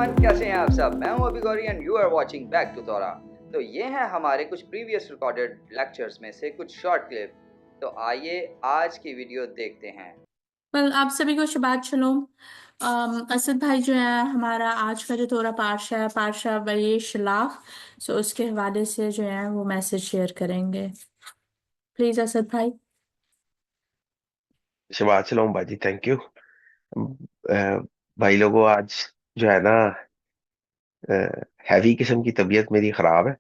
Everyone, कैसे हैं आप सब। मैं हूं अभी Gauri and you are watching back to तोरा। तो ये हैं हमारे कुछ प्रीवियस रिकॉर्डेड लेक्चर्स में से कुछ शॉर्ट क्लिप। तो आइए आज की वीडियो देखते हैं। आप सभी को शबात शलोम। असद भाई जो है हमारा आज का जो तोरा पार्शा है, पार्शा वही शलाख, सो उसके हवाले से जो है वो मैसेज शेयर करेंगे। प्लीज असद भाई। शबात सलाम बाजी, थैंक यू। भाई लोगों, आज जो है ना, हैवी किस्म की तबीयत मेरी खराब है।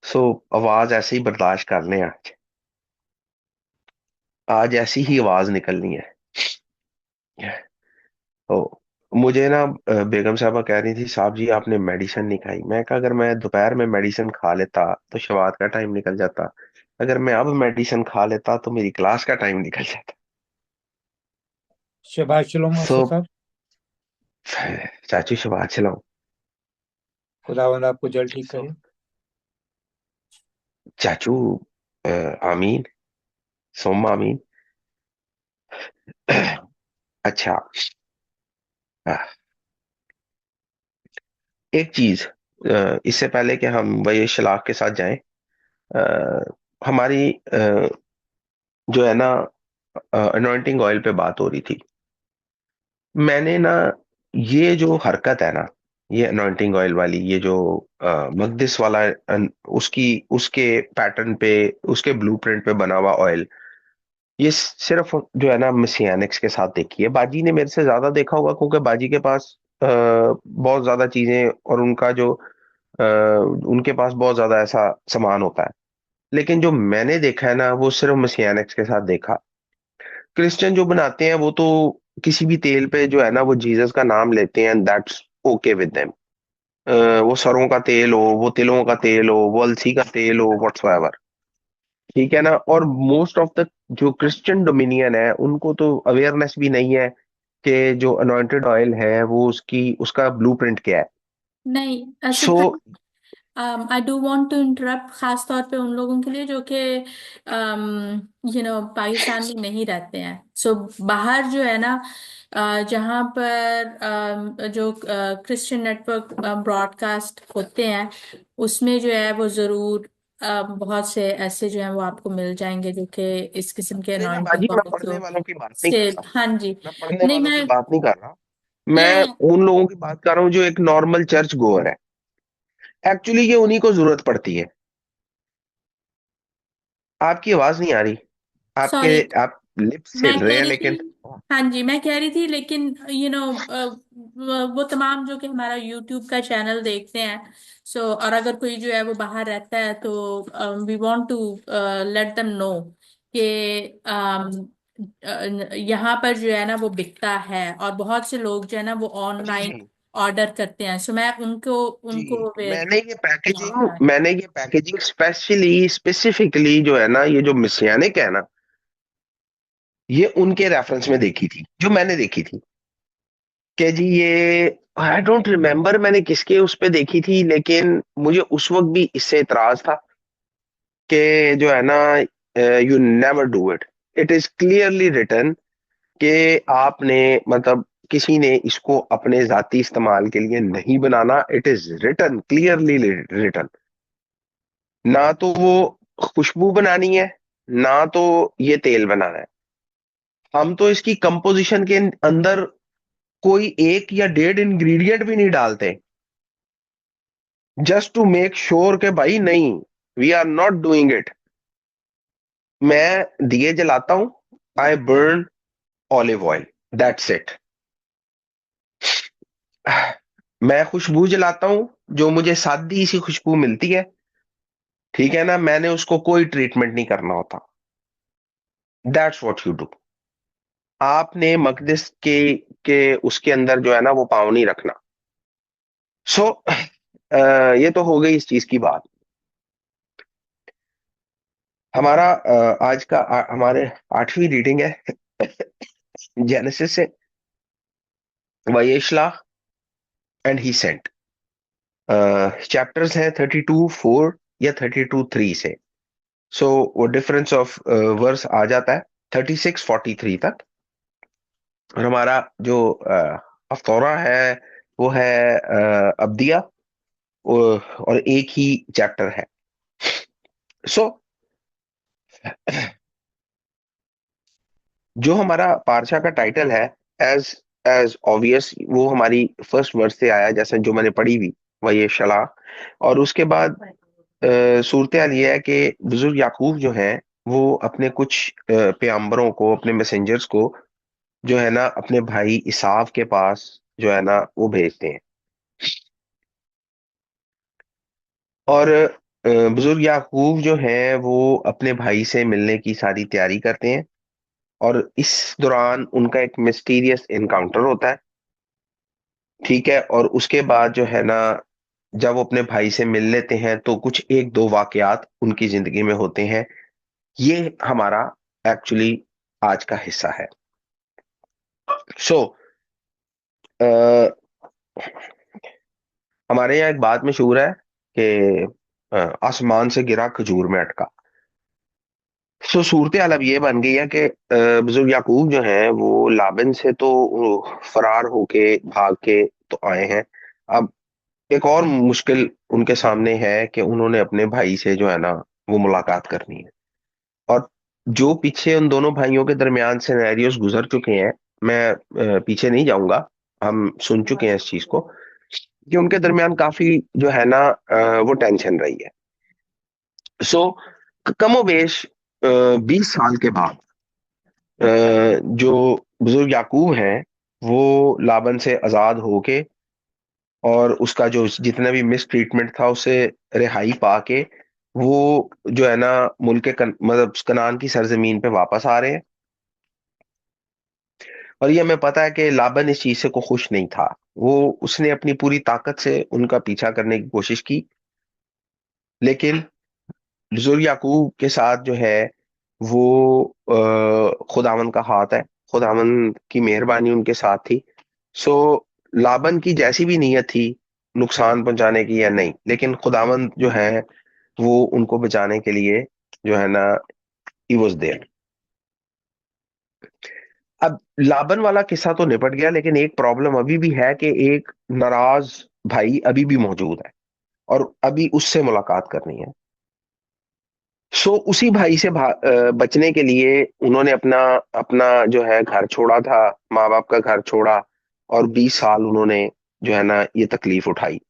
सो आवाज ऐसे ही बर्दाश्त कर लें। आज आज ऐसी ही आवाज निकलनी है। तो मुझे ना बेगम साहबा कह रही थी, साहब जी आपने मेडिसिन नहीं खाई। मैं कहा अगर मैं दोपहर में मेडिसिन खा लेता तो शवात का टाइम निकल जाता, अगर मैं अब मेडिसिन खा लेता तो मेरी क्लास का टाइम निकल जाता। शबाश शलोम सो असद साहब। चाचू शबात सलाम। खुदावंद आपको जल्द ठीक सो करे। चाचू, आमीन, सोम आमीन। अच्छा, एक चीज, इससे पहले कि हम वही शलाक के साथ जाएं, हमारी जो है ना अनॉइंटिंग ऑयल पे बात हो रही थी। मैंने ना ये जो हरकत है ना, ये अनॉइंटिंग ऑयल वाली, ये जो मकदिस वाला, उसकी उसके पैटर्न पे, उसके ब्लूप्रिंट पे बना हुआ ऑयल, ये सिर्फ जो है ना मिसियानिक्स के साथ देखी है। बाजी ने मेरे से ज्यादा देखा होगा क्योंकि बाजी के पास बहुत ज्यादा चीजें और उनका जो उनके पास बहुत ज्यादा ऐसा सामान होता है। लेकिन जो मैंने देखा है ना, वो सिर्फ मसीहानिक्स के साथ देखा। क्रिश्चियन जो बनाते हैं वो तो किसी भी तेल पे जो है ना वो जीसस का नाम लेते हैं, दैट्स ओके विद देम। वो सरों का तेल हो, वो तिलों का तेल हो, वो अलसी का तेल हो, व्हाट्सएवर, ठीक है ना। और मोस्ट ऑफ द जो क्रिश्चियन डोमिनियन है उनको तो अवेयरनेस भी नहीं है कि जो अनॉइंटेड ऑयल है वो उसकी उसका ब्लूप्रिंट क्या है। नहीं सो असद भाई, I do want to interrupt, खास तौर पे उन लोगों के लिए जो कि पाकिस्तान में नहीं रहते हैं। सो बाहर जो है ना, जहाँ पर जो क्रिश्चियन नेटवर्क ब्रॉडकास्ट होते हैं, उसमें जो है वो जरूर बहुत से ऐसे जो है वो आपको मिल जाएंगे जो कि इस किस्म के नहीं नहीं अनॉइंटिंग बाजी, मैं ऑयल पढ़ने को वालों की बात नहीं कर से। रहा। हाँ जी। मैं पढ़ने नहीं, वालों मैं की बात नहीं कर रहा। या मैं उन लोगों की बात कर रहा हूँ जो एक नॉर्मल चर्च गोअर है। एक्चुअली ये उन्हीं को जरूरत पड़ती है। आपकी आवाज नहीं आ रही। आपके सॉरी, आप लिप्स मैं हिल रहे कह हैं रही लेकिन। थी। हाँ जी, मैं कह रही थी, लेकिन वो तमाम जो कि हमारा यूट्यूब का चैनल देखते हैं, सो और अगर कोई जो है वो बाहर रहता है तो we want to let them know कि यहाँ पर जो है ना वो बिकता है, और बहुत से लोग जो है ना वो जी ऑनलाइन जी ऑर्डर करते हैं। सो मैं उनको जी। उनको अवेयर मैंने ये पैकेजिंग स्पेशली स्पेसिफिकली जो है ना, ये जो मिसियानिक है ना, ये उनके रेफरेंस में देखी थी, जो मैंने देखी थी कि जी ये, आई डोंट रिमेम्बर मैंने किसके उस पे देखी थी, लेकिन मुझे उस वक्त भी इससे इतराज था कि जो है ना, you never do it. It is clearly written कि आपने, मतलब किसी ने इसको अपने जाती इस्तेमाल के लिए नहीं बनाना। It is written, clearly written. ना तो वो खुशबू बनानी है, ना तो ये तेल बनाना है। हम तो इसकी कंपोजिशन के अंदर कोई एक या डेढ़ इंग्रेडिएंट भी नहीं डालते, जस्ट टू मेक श्योर के भाई नहीं, we are not doing it. मैं दिए जलाता हूं, I burn olive oil, that's it. मैं खुशबू जलाता हूं, जो मुझे सादी सी खुशबू मिलती है, ठीक है ना, मैंने उसको कोई ट्रीटमेंट नहीं करना होता। That's what you do. आपने मकदिस के उसके अंदर जो है ना वो पाँव नहीं रखना। सो ये तो हो गई इस चीज की बात। हमारा आज का हमारे 8वीं रीडिंग है जेनेसिस से, वयेशला एंड ही सेंट। चैप्टर्स हैं 32:4 या 32:3 से। सो वो डिफरेंस ऑफ वर्स आ जाता है 36:43 तक। और हमारा जो हफ्तौरा है वो है अब्दिया, और एक ही चैप्टर है। सो जो हमारा पारशा का टाइटल है, एज एज ऑब्वियस, वो हमारी फर्स्ट वर्ड से आया, जैसे जो मैंने पढ़ी हुई वही ये शला। और उसके बाद सूरत हाल ये है कि बुजुर्ग याकूब जो है वो अपने कुछ पैगंबरों को, अपने मैसेंजर्स को जो है ना अपने भाई इसाव के पास जो है ना वो भेजते हैं। और बुजुर्ग याकूब जो है वो अपने भाई से मिलने की सारी तैयारी करते हैं, और इस दौरान उनका एक मिस्टीरियस एनकाउंटर होता है। ठीक है, और उसके बाद जो है ना जब वो अपने भाई से मिल लेते हैं तो कुछ एक दो वाकयात उनकी जिंदगी में होते हैं। ये हमारा एक्चुअली आज का हिस्सा है। सो हमारे यहाँ एक बात मशहूर है कि आसमान से गिरा खजूर में अटका। सो सूरत हाल अब ये बन गई है कि बुजुर्ग याकूब जो है वो लाबन से तो फरार होके भाग के तो आए हैं। अब एक और मुश्किल उनके सामने है कि उन्होंने अपने भाई से जो है ना वो मुलाकात करनी है। और जो पीछे उन दोनों भाइयों के दरमियान सिनेरियोस गुजर चुके हैं, मैं पीछे नहीं जाऊंगा, हम सुन चुके हैं इस चीज को, कि उनके दरमियान काफी जो है ना वो टेंशन रही है। सो कमोबेश 20 साल के बाद जो बुजुर्ग याकूब हैं वो लाबन से आजाद होके और उसका जो जितना भी मिस ट्रीटमेंट था उसे रिहाई पाके वो जो है ना मुल्क मतलब कनान की सरजमीन पे वापस आ रहे हैं। और ये हमें पता है कि लाबन इस चीज से को खुश नहीं था। वो उसने अपनी पूरी ताकत से उनका पीछा करने की कोशिश की, लेकिन बुजुर्ग याकूब के साथ जो है वो खुदावन का हाथ है, खुदावन की मेहरबानी उनके साथ थी। सो लाबन की जैसी भी नीयत थी नुकसान पहुंचाने की या नहीं, लेकिन खुदावन जो है वो उनको बचाने के लिए जो है ना ही वॉज देयर। अब लाबन वाला किस्सा तो निपट गया, लेकिन एक प्रॉब्लम अभी भी है कि एक नाराज भाई अभी भी मौजूद है और अभी उससे मुलाकात करनी है। सो उसी भाई से बचने के लिए उन्होंने अपना अपना जो है घर छोड़ा था, माँ बाप का घर छोड़ा, और 20 साल उन्होंने जो है ना ये तकलीफ उठाई।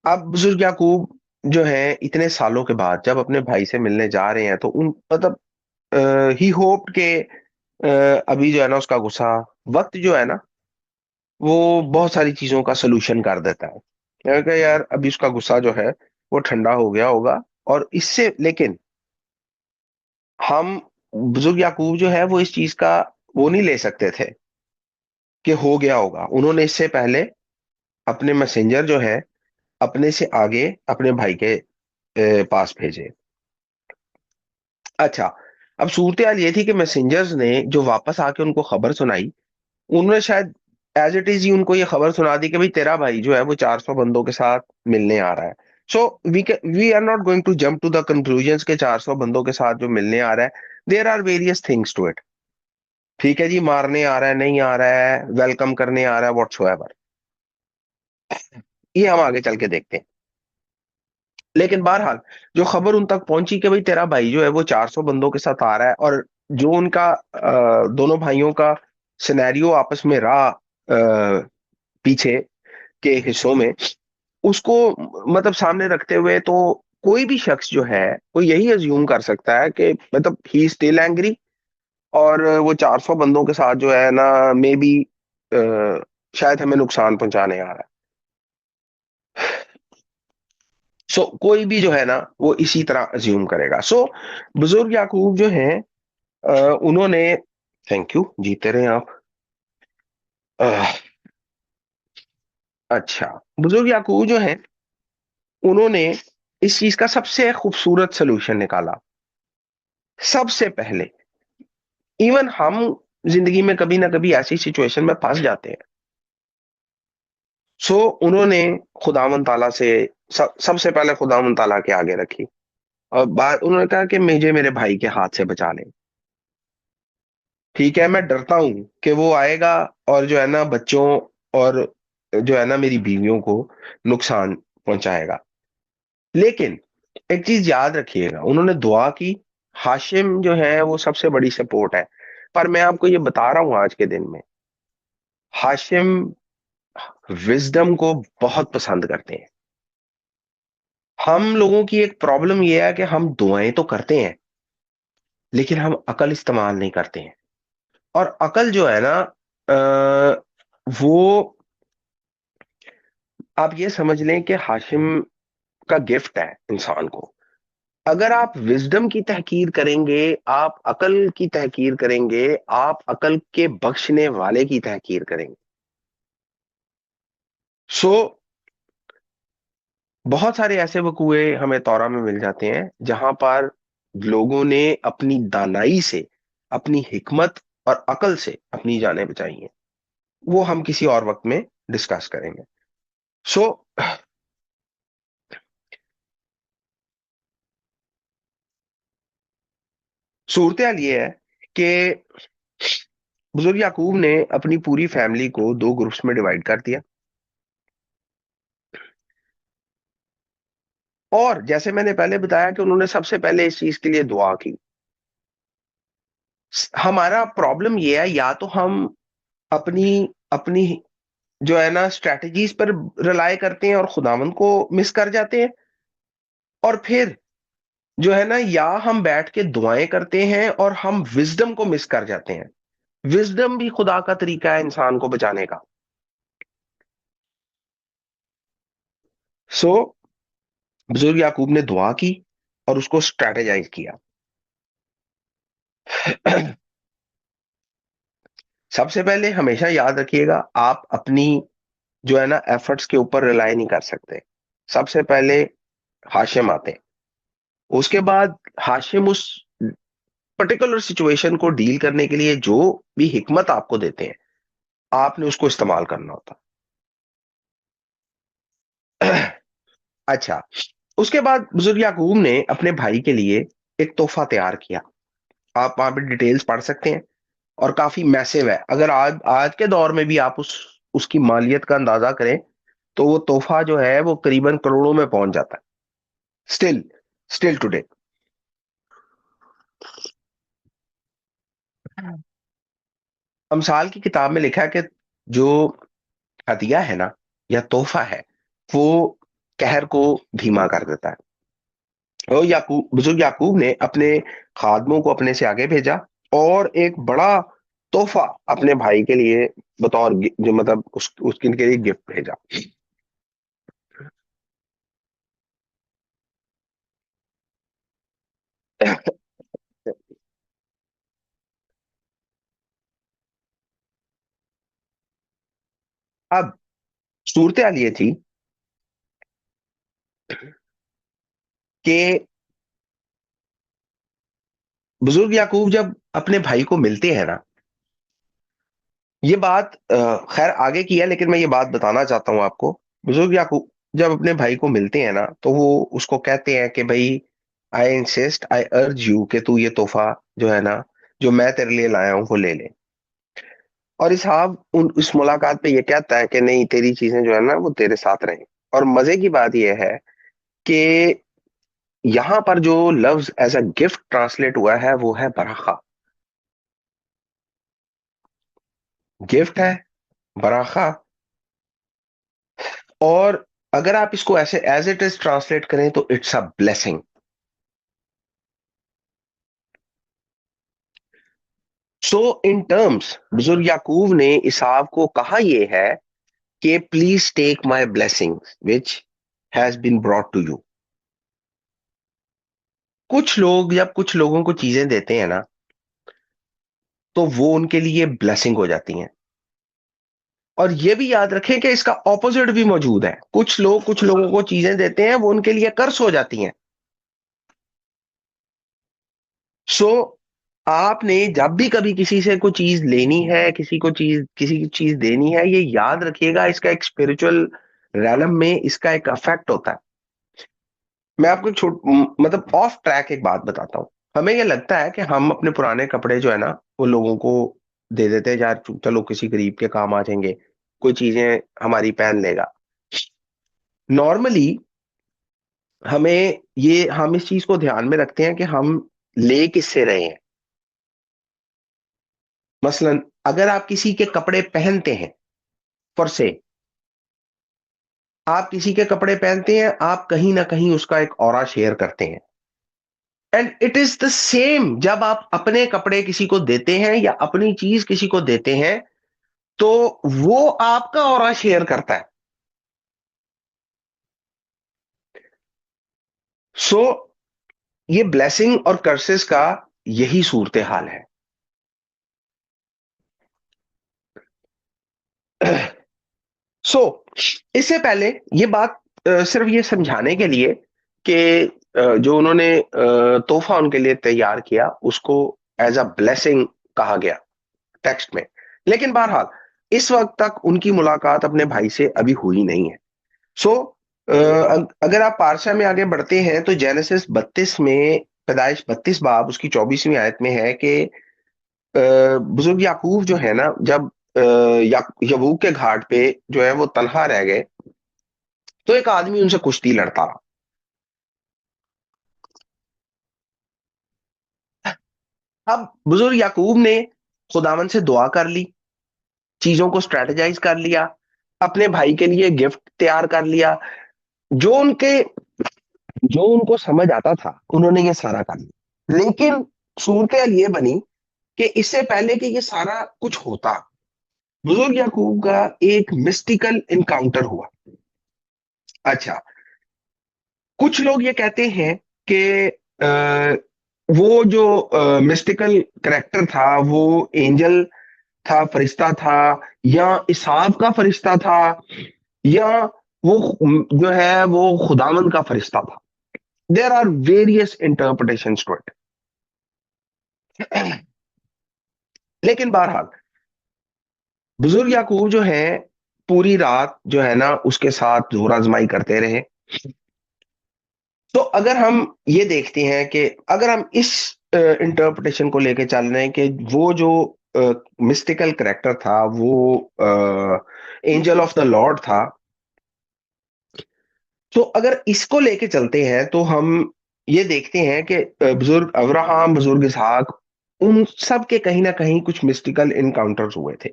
अब बुजुर्ग याकूब जो है इतने सालों के बाद जब अपने भाई से मिलने जा रहे हैं तो उन मतलब ही होप के अभी जो है ना उसका गुस्सा, वक्त जो है ना वो बहुत सारी चीजों का सलूशन कर देता है। कि यार अभी उसका गुस्सा जो है वो ठंडा हो गया होगा, और इससे लेकिन हम बुजुर्ग याकूब जो है वो इस चीज का वो नहीं ले सकते थे कि हो गया होगा। उन्होंने इससे पहले अपने मैसेंजर जो है अपने से आगे अपने भाई के पास भेजे। अच्छा, अब सूरत हाल ये थी कि मैसेंजर्स ने जो वापस आके उनको खबर सुनाई, उन्होंने शायद एज इट इज ही उनको ये खबर सुना दी कि भाई तेरा भाई जो है वो 400 बंदों के साथ मिलने आ रहा है। So we are not going to jump to the conclusion के 400 बंदों के साथ जो मिलने आ रहा है, there are various things to it. ठीक है जी, मारने आ रहा है, नहीं आ रहा है, वेलकम करने आ रहा है, व्हाटसोएवर, ये हम आगे चल के देखते हैं। लेकिन बहरहाल जो खबर उन तक पहुंची कि भाई तेरा भाई जो है वो 400 बंदों के साथ आ रहा है, और जो उनका दोनों भाइयों का सिनेरियो आपस में रहा पीछे के हिस्सों में, उसको मतलब सामने रखते हुए तो कोई भी शख्स जो है वो यही अज्यूम कर सकता है कि मतलब ही स्टिल एंग्री, और वो 400 बंदों के साथ जो है ना मे बी शायद हमें नुकसान पहुंचाने आ रहा है। सो कोई भी जो है ना वो इसी तरह अज्यूम करेगा। सो बुजुर्ग याकूब जो हैं उन्होंने, थैंक यू, जीते रहे आप। अह, अच्छा, बुजुर्ग याकूब जो हैं उन्होंने इस चीज का सबसे खूबसूरत सोल्यूशन निकाला। सबसे पहले, इवन हम जिंदगी में कभी ना कभी ऐसी सिचुएशन में फंस जाते हैं। सो उन्होंने खुदावन ताला से सबसे पहले खुदावन ताला के आगे रखी, और बात उन्होंने कहा कि मुझे मेरे भाई के हाथ से बचा ले। ठीक है, मैं डरता हूं कि वो आएगा और जो है ना बच्चों और जो है ना मेरी बीवियों को नुकसान पहुंचाएगा। लेकिन एक चीज याद रखिएगा, उन्होंने दुआ की। हाशिम जो है वो सबसे बड़ी सपोर्ट है। पर मैं आपको ये बता रहा हूं आज के दिन में, हाशिम विजडम को बहुत पसंद करते हैं। हम लोगों की एक प्रॉब्लम यह है कि हम दुआएं तो करते हैं लेकिन हम अकल इस्तेमाल नहीं करते हैं। और अकल जो है ना वो आप ये समझ लें कि हाशिम का गिफ्ट है इंसान को। अगर आप विजडम की तहकीर करेंगे, आप अकल की तहकीर करेंगे, आप अकल के बख्शने वाले की तहकीर करेंगे। सो बहुत सारे ऐसे वकूए हमें तौरा में मिल जाते हैं जहां पर लोगों ने अपनी दानाई से, अपनी हिकमत और अकल से अपनी जानें बचाई हैं। वो हम किसी और वक्त में डिस्कस करेंगे। सो सूरत हाल ये है कि बुजुर्ग याकूब ने अपनी पूरी फैमिली को दो ग्रुप्स में डिवाइड कर दिया। और जैसे मैंने पहले बताया कि उन्होंने सबसे पहले इस चीज के लिए दुआ की। हमारा प्रॉब्लम ये है, या तो हम अपनी अपनी जो है ना स्ट्रेटजीज पर रिलाय करते हैं और खुदावंद को मिस कर जाते हैं, और फिर जो है ना या हम बैठ के दुआएं करते हैं और हम विजडम को मिस कर जाते हैं। विजडम भी खुदा का तरीका है इंसान को बचाने का। सो बुजुर्ग याकूब ने दुआ की और उसको स्ट्रेटेजाइज किया। सबसे पहले हमेशा याद रखिएगा, आप अपनी जो है ना एफर्ट्स के ऊपर रिलाय नहीं कर सकते। सबसे पहले हाशिम आते हैं, उसके बाद हाशिम उस पर्टिकुलर सिचुएशन को डील करने के लिए जो भी हिकमत आपको देते हैं, आपने उसको इस्तेमाल करना होता है। अच्छा, उसके बाद बुजुर्ग याकूब ने अपने भाई के लिए एक तोहफा तैयार किया। आप वहां पे डिटेल्स पढ़ सकते हैं, और काफी मैसिव है। अगर आज आज के दौर में भी आप उसकी मालियत का अंदाजा करें तो वो तोहफा जो है वो करीबन करोड़ों में पहुंच जाता है। Still still today. अमसाल की किताब में लिखा है कि जो हदिया है ना या तोहफा है, वो कहर को धीमा कर देता है। और बुजुर्ग याकूब ने अपने खादमों को अपने से आगे भेजा और एक बड़ा तोहफा अपने भाई के लिए बतौर जो मतलब उसके लिए गिफ्ट भेजा। अब सूरत हाल ये थी कि बुजुर्ग याकूब जब अपने भाई को मिलते हैं ना, ये बात खैर आगे की है लेकिन मैं ये बात बताना चाहता हूं आपको। बुजुर्ग याकूब जब अपने भाई को मिलते हैं ना तो वो उसको कहते हैं कि भाई, I insist, I urge you कि तू ये तोहफा जो है ना जो मैं तेरे लिए लाया हूं वो ले ले। और इसहाब उस मुलाकात पे ये कहता है कि नहीं, तेरी चीजें जो है ना वो तेरे साथ रहें। और मजे की बात यह है कि यहां पर जो लफ्ज एज अ गिफ्ट ट्रांसलेट हुआ है वो है बराखा। गिफ्ट है, बराखा। और अगर आप इसको ऐसे एज इट इज ट्रांसलेट करें तो it's a blessing. So in terms बुजुर्ग याकूब ने इसहाक को कहा यह है कि please take my blessing which has been brought to you. कुछ लोग जब कुछ लोगों को चीजें देते हैं ना तो वो उनके लिए ब्लेसिंग हो जाती हैं। और ये भी याद रखें कि इसका ऑपोजिट भी मौजूद है। कुछ लोग कुछ लोगों को चीजें देते हैं, वो उनके लिए कर्स हो जाती हैं। सो आपने जब भी कभी किसी से कोई चीज लेनी है, किसी की चीज देनी है, ये याद रखिएगा, इसका एक स्पिरिचुअल रैलम में इसका एक अफेक्ट होता है। मैं आपको एक मतलब ऑफ ट्रैक एक बात बताता हूं। हमें ये लगता है कि हम अपने पुराने कपड़े जो है ना वो लोगों को दे देते हैं, यार चलो किसी गरीब के काम आ जाएंगे, कोई चीजें हमारी पहन लेगा। नॉर्मली हम इस चीज को ध्यान में रखते हैं कि हम ले किससे रहे हैं। मसलन अगर आप किसी के कपड़े पहनते हैं, फॉर से आप किसी के कपड़े पहनते हैं, आप कहीं ना कहीं उसका एक ऑरा शेयर करते हैं। And it is the same जब आप अपने कपड़े किसी को देते हैं या अपनी चीज किसी को देते हैं, तो वो आपका ऑरा शेयर करता है। सो ये ब्लेसिंग और कर्सेस का यही सूरत हाल है। सो इससे पहले ये बात सिर्फ ये समझाने के लिए कि जो उन्होंने तोहफा उनके लिए तैयार किया उसको एज अ ब्लेसिंग कहा गया टेक्स्ट में। लेकिन बहरहाल इस वक्त तक उनकी मुलाकात अपने भाई से अभी हुई नहीं है। सो अगर आप पारसा में आगे बढ़ते हैं तो जेनेसिस 32 में, पैदाइश 32 बाब उसकी 24वीं आयत में है कि बुजुर्ग याकूब जो है ना, जब यबूक के घाट पे जो है वो तनहा रह गए, तो एक आदमी उनसे कुश्ती लड़ता रहा। अब बुजुर्ग याकूब ने खुदावन से दुआ कर ली, चीजों को स्ट्रेटेजाइज कर लिया, अपने भाई के लिए गिफ्ट तैयार कर लिया, जो उनके जो उनको समझ आता था उन्होंने ये सारा कर लिया। लेकिन सूरत ये बनी कि इससे पहले कि ये सारा कुछ होता, बुजुर्ग याकूब का एक मिस्टिकल इनकाउंटर हुआ। अच्छा, कुछ लोग ये कहते हैं कि वो जो मिस्टिकल करेक्टर था वो एंजल था, फरिश्ता था, या इसाब का फरिश्ता था, या वो जो है वो खुदावंद का फरिश्ता था। There are various interpretations to it. लेकिन बहरहाल बुजुर्ग याकूब जो है पूरी रात जो है ना उसके साथ जोर आजमाई करते रहे। तो अगर हम ये देखते हैं कि अगर हम इस इंटरप्रिटेशन को लेके चल रहे हैं कि वो जो मिस्टिकल करेक्टर था वो एंजल ऑफ द लॉर्ड था, तो अगर इसको लेके चलते हैं तो हम ये देखते हैं कि बुजुर्ग अब्राहम, बुजुर्ग इसहाक, उन सब के कहीं ना कहीं कुछ मिस्टिकल इनकाउंटर्स हुए थे।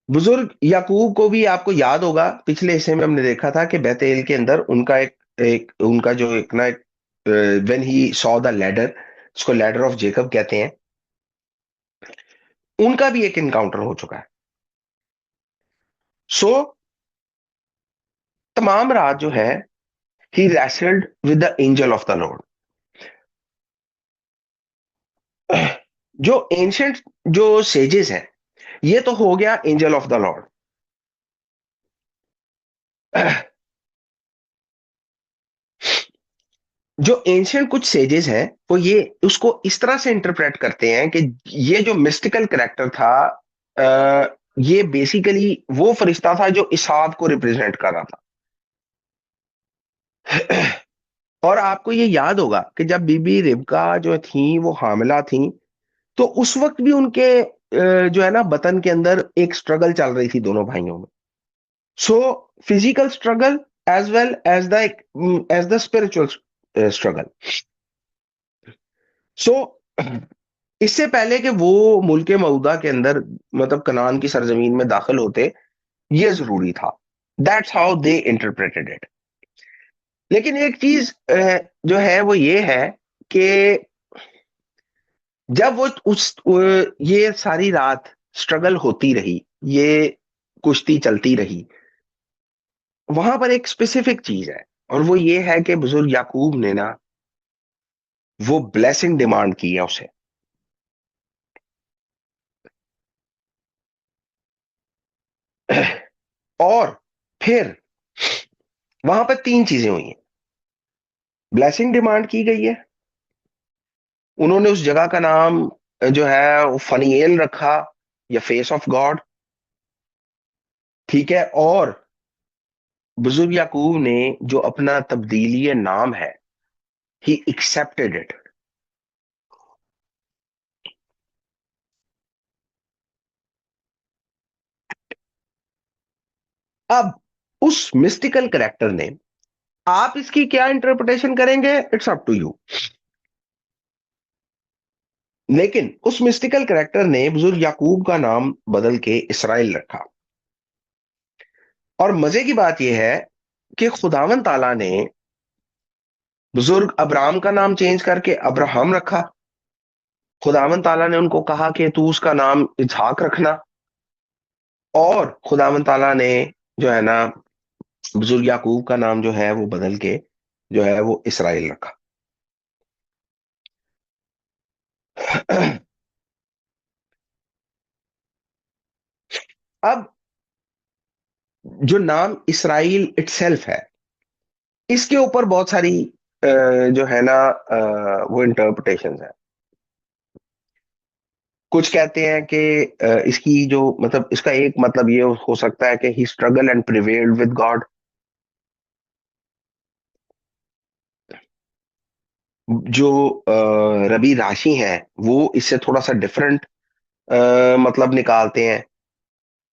बुजुर्ग याकूब को भी आपको याद होगा, पिछले हिस्से में हमने देखा था कि बेतेल के अंदर उनका एक एक उनका जो एक ना when he saw the ladder, उसको लैडर ऑफ जेकब कहते हैं, उनका भी एक इनकाउंटर हो चुका है। सो तमाम रात जो है he wrestled with the angel of the Lord. जो एंशियंट जो सेजेस हैं, ये तो हो गया एंजल ऑफ द लॉर्ड। जो एंशियंट कुछ सेजेस हैं वो ये उसको इस तरह से इंटरप्रेट करते हैं कि ये जो मिस्टिकल करेक्टर था, ये बेसिकली वो फरिश्ता था जो इसहाक को रिप्रेजेंट कर रहा था। और आपको ये याद होगा कि जब बीबी रिबका जो थी वो हामिला थी, तो उस वक्त भी उनके जो है ना बतन के अंदर एक स्ट्रगल चल रही थी दोनों भाइयों में। So physical struggle as well as the spiritual struggle. So इससे पहले कि वो मुल्क मऊदा के अंदर, मतलब कनान की सरजमीन में दाखिल होते, ये जरूरी था। That's how they interpreted it. लेकिन एक चीज जो है वो ये है कि जब ये सारी रात स्ट्रगल होती रही, ये कुश्ती चलती रही, वहां पर एक स्पेसिफिक चीज है, और वो ये है कि बुजुर्ग याकूब ने ना वो ब्लेसिंग डिमांड की है उसे। और फिर वहां पर तीन चीजें हुई हैं। ब्लेसिंग डिमांड की गई है, उन्होंने उस जगह का नाम जो है वो फनीएल रखा, या फेस ऑफ गॉड, ठीक है। और बुजुर्ग याकूब ने जो अपना तब्दीली नाम है He accepted it. अब उस मिस्टिकल कैरेक्टर ने, आप इसकी क्या इंटरप्रिटेशन करेंगे, इट्स अप टू यू, लेकिन उस मिस्टिकल कैरेक्टर ने बुजुर्ग याकूब का नाम बदल के इसराइल रखा। और मजे की बात यह है कि खुदावन ताला ने बुजुर्ग अब्राम का नाम चेंज करके अब्राहम रखा। खुदावन ताला ने उनको कहा कि तू उसका नाम इसहाक रखना, और खुदावन ताला ने जो है ना बुजुर्ग याकूब का नाम जो है वो बदल के जो है वो इसराइल रखा। अब जो नाम इसराइल इटसेल्फ है, इसके ऊपर बहुत सारी जो है ना वो इंटरप्रिटेशन है। कुछ कहते हैं कि इसकी जो मतलब इसका एक मतलब ये हो सकता है कि he struggle and prevailed with God. जो रबी राशि है वो इससे थोड़ा सा डिफरेंट मतलब निकालते हैं।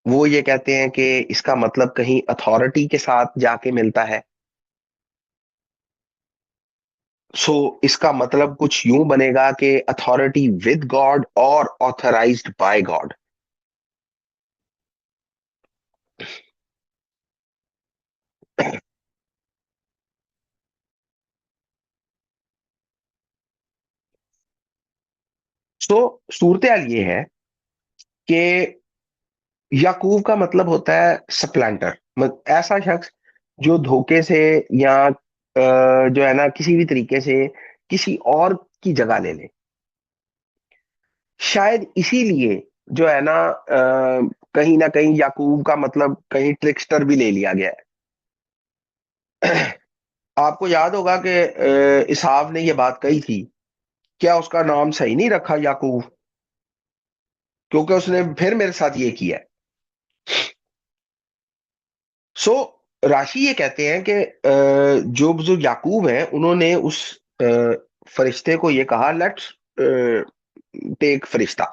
वो ये कहते हैं कि इसका मतलब कहीं अथॉरिटी के साथ जाके मिलता है। सो इसका मतलब कुछ यूं बनेगा कि अथॉरिटी विद गॉड और ऑथराइज्ड बाय गॉड। सो सूरत हाल ये है कि याकूब का मतलब होता है सप्लांटर, ऐसा शख्स जो धोखे से या जो है ना किसी भी तरीके से किसी और की जगह ले ले। शायद इसीलिए जो है ना कहीं ना कहीं याकूब का मतलब कहीं ट्रिकस्टर भी ले लिया गया है। आपको याद होगा कि इसहाक ने यह बात कही थी, क्या उसका नाम सही नहीं रखा याकूब, क्योंकि उसने फिर मेरे साथ ये किया है। सो राशि ये कहते हैं कि जो बुजुर्ग याकूब हैं उन्होंने उस फरिश्ते को ये कहा, लेट्स टेक फरिश्ता,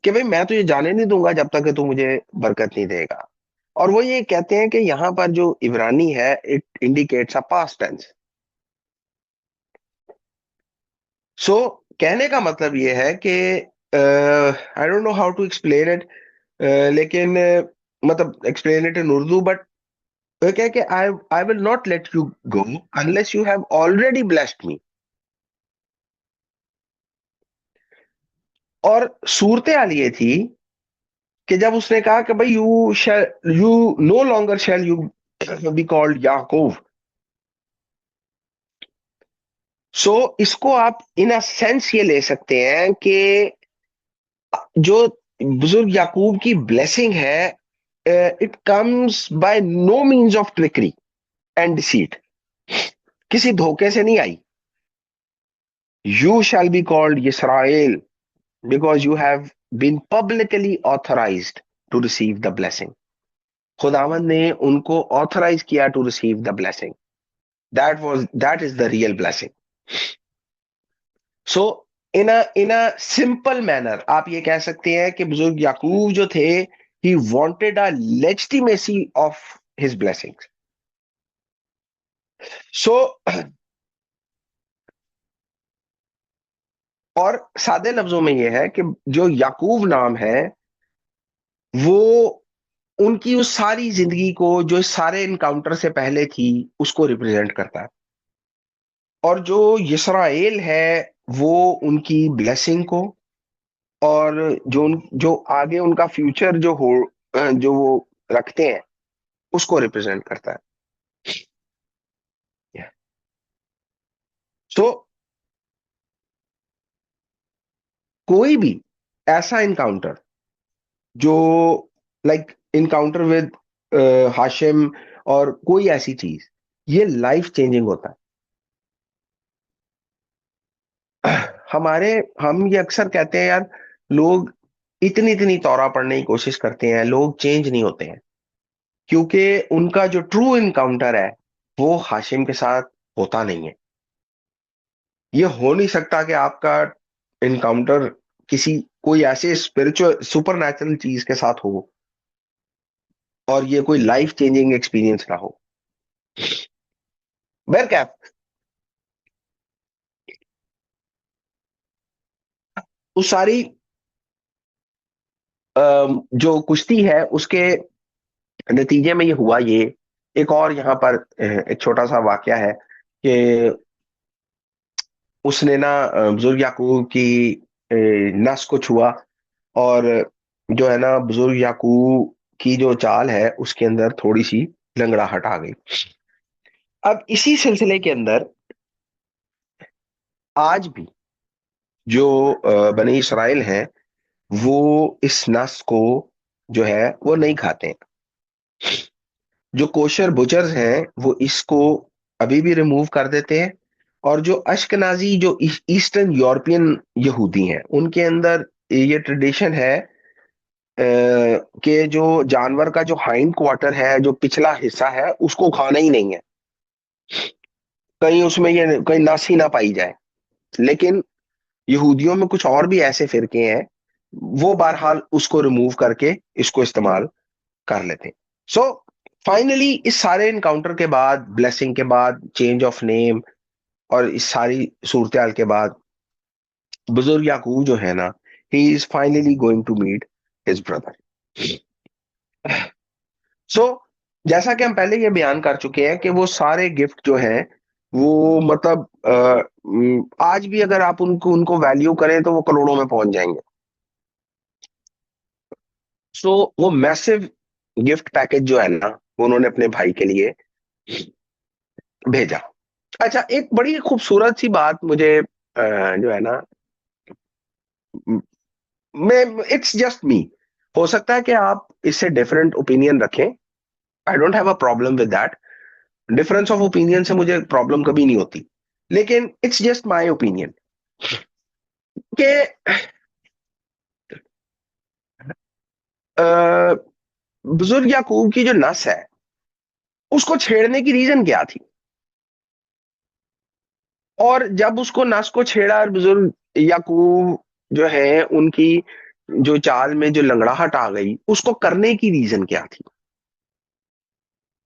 कि भाई मैं तुझे जाने नहीं दूंगा जब तक कि तू मुझे बरकत नहीं देगा। और वो ये कहते हैं कि यहां पर जो इब्रानी है it indicates a past tense. So कहने का मतलब ये है कि I don't know how to explain it, लेकिन मतलब explain it in Urdu, but वो क्या है कि I will not let you go unless you have already blessed me. और सूरत हाल ये थी कि जब उसने कहा कि भाई you no longer shall you be called याकूब। सो इसको आप इन अ सेंस ये ले सकते हैं कि जो बुजुर्ग याकूब की ब्लेसिंग है it comes by no means of trickery and deceit, किसी धोखे से नहीं आई। You shall be called Israel because you have been publicly authorized to receive the blessing. खुदावन ने उनको ऑथराइज किया to receive the blessing. That is the real blessing. So in a simple manner आप ये कह सकते हैं कि बुजुर्ग याकूब जो थे he wanted a legitimacy of his blessings. So और सादे लफ्जों में यह है कि जो याकूब नाम है वो उनकी उस सारी जिंदगी को जो इस सारे इनकाउंटर से पहले थी उसको रिप्रेजेंट करता है। और जो यिस्राएल है वो उनकी ब्लेसिंग को, और जो आगे उनका फ्यूचर जो हो जो वो रखते हैं उसको रिप्रेजेंट करता है। सो कोई भी ऐसा इनकाउंटर जो लाइक इनकाउंटर विद हाशिम और कोई ऐसी चीज, ये लाइफ चेंजिंग होता है। हम ये अक्सर कहते हैं यार, लोग इतनी इतनी तौरा पढ़ने की कोशिश करते हैं, लोग चेंज नहीं होते हैं, क्योंकि उनका जो ट्रू इनकाउंटर है वो हाशिम के साथ होता नहीं है। ये हो नहीं सकता कि आपका इनकाउंटर किसी कोई ऐसे स्पिरिचुअल सुपर नेचुरल चीज के साथ हो और ये कोई लाइफ चेंजिंग एक्सपीरियंस ना हो। बहरकैफ उस सारी जो कुश्ती है उसके नतीजे में ये हुआ ये। एक और यहाँ पर एक छोटा सा वाकया है कि उसने ना बुजुर्ग याकूब की नस को छुआ और जो है ना बुजुर्ग याकूब की जो चाल है उसके अंदर थोड़ी सी लंगड़ाहट आ गई। अब इसी सिलसिले के अंदर आज भी जो बनी इसराइल हैं वो इस नस को जो है वो नहीं खाते हैं। जो कोशर बुचर्स हैं वो इसको अभी भी रिमूव कर देते हैं। और जो अश्कनाजी जो ईस्टर्न यूरोपियन यहूदी हैं उनके अंदर ये ट्रेडिशन है कि जो जानवर का जो हाइंड क्वार्टर है जो पिछला हिस्सा है उसको खाना ही नहीं है, कहीं उसमें ये कहीं नस ही ना पाई जाए। लेकिन यहूदियों में कुछ और भी ऐसे फिरके हैं वो बहरहाल उसको रिमूव करके इसको इस्तेमाल कर लेते हैं। सो फाइनली इस सारे इनकाउंटर के बाद, ब्लेसिंग के बाद, चेंज ऑफ नेम और इस सारी सूरत हाल के बाद बुजुर्ग याकूब जो है ना he is finally going to meet his brother. So जैसा कि हम पहले ये बयान कर चुके हैं कि वो सारे गिफ्ट जो है वो मतलब आज भी अगर आप उनको उनको वैल्यू करें तो वो करोड़ों में पहुंच जाएंगे। सो वो मैसिव गिफ्ट पैकेज जो है ना वो उन्होंने अपने भाई के लिए भेजा। अच्छा, एक बड़ी खूबसूरत सी बात मुझे जो है ना मैं इट्स जस्ट मी, हो सकता है कि आप इससे डिफरेंट ओपिनियन रखें, I don't have a problem with that. Difference of opinion से मुझे प्रॉब्लम कभी नहीं होती, लेकिन इट्स जस्ट माय ओपिनियन कि अ, बुजुर्ग याकूब की जो नस है उसको छेड़ने की रीजन क्या थी। और जब उसको नस को छेड़ा और बुजुर्ग याकूब जो है उनकी जो चाल में जो लंगड़ाहट आ गई उसको करने की रीजन क्या थी।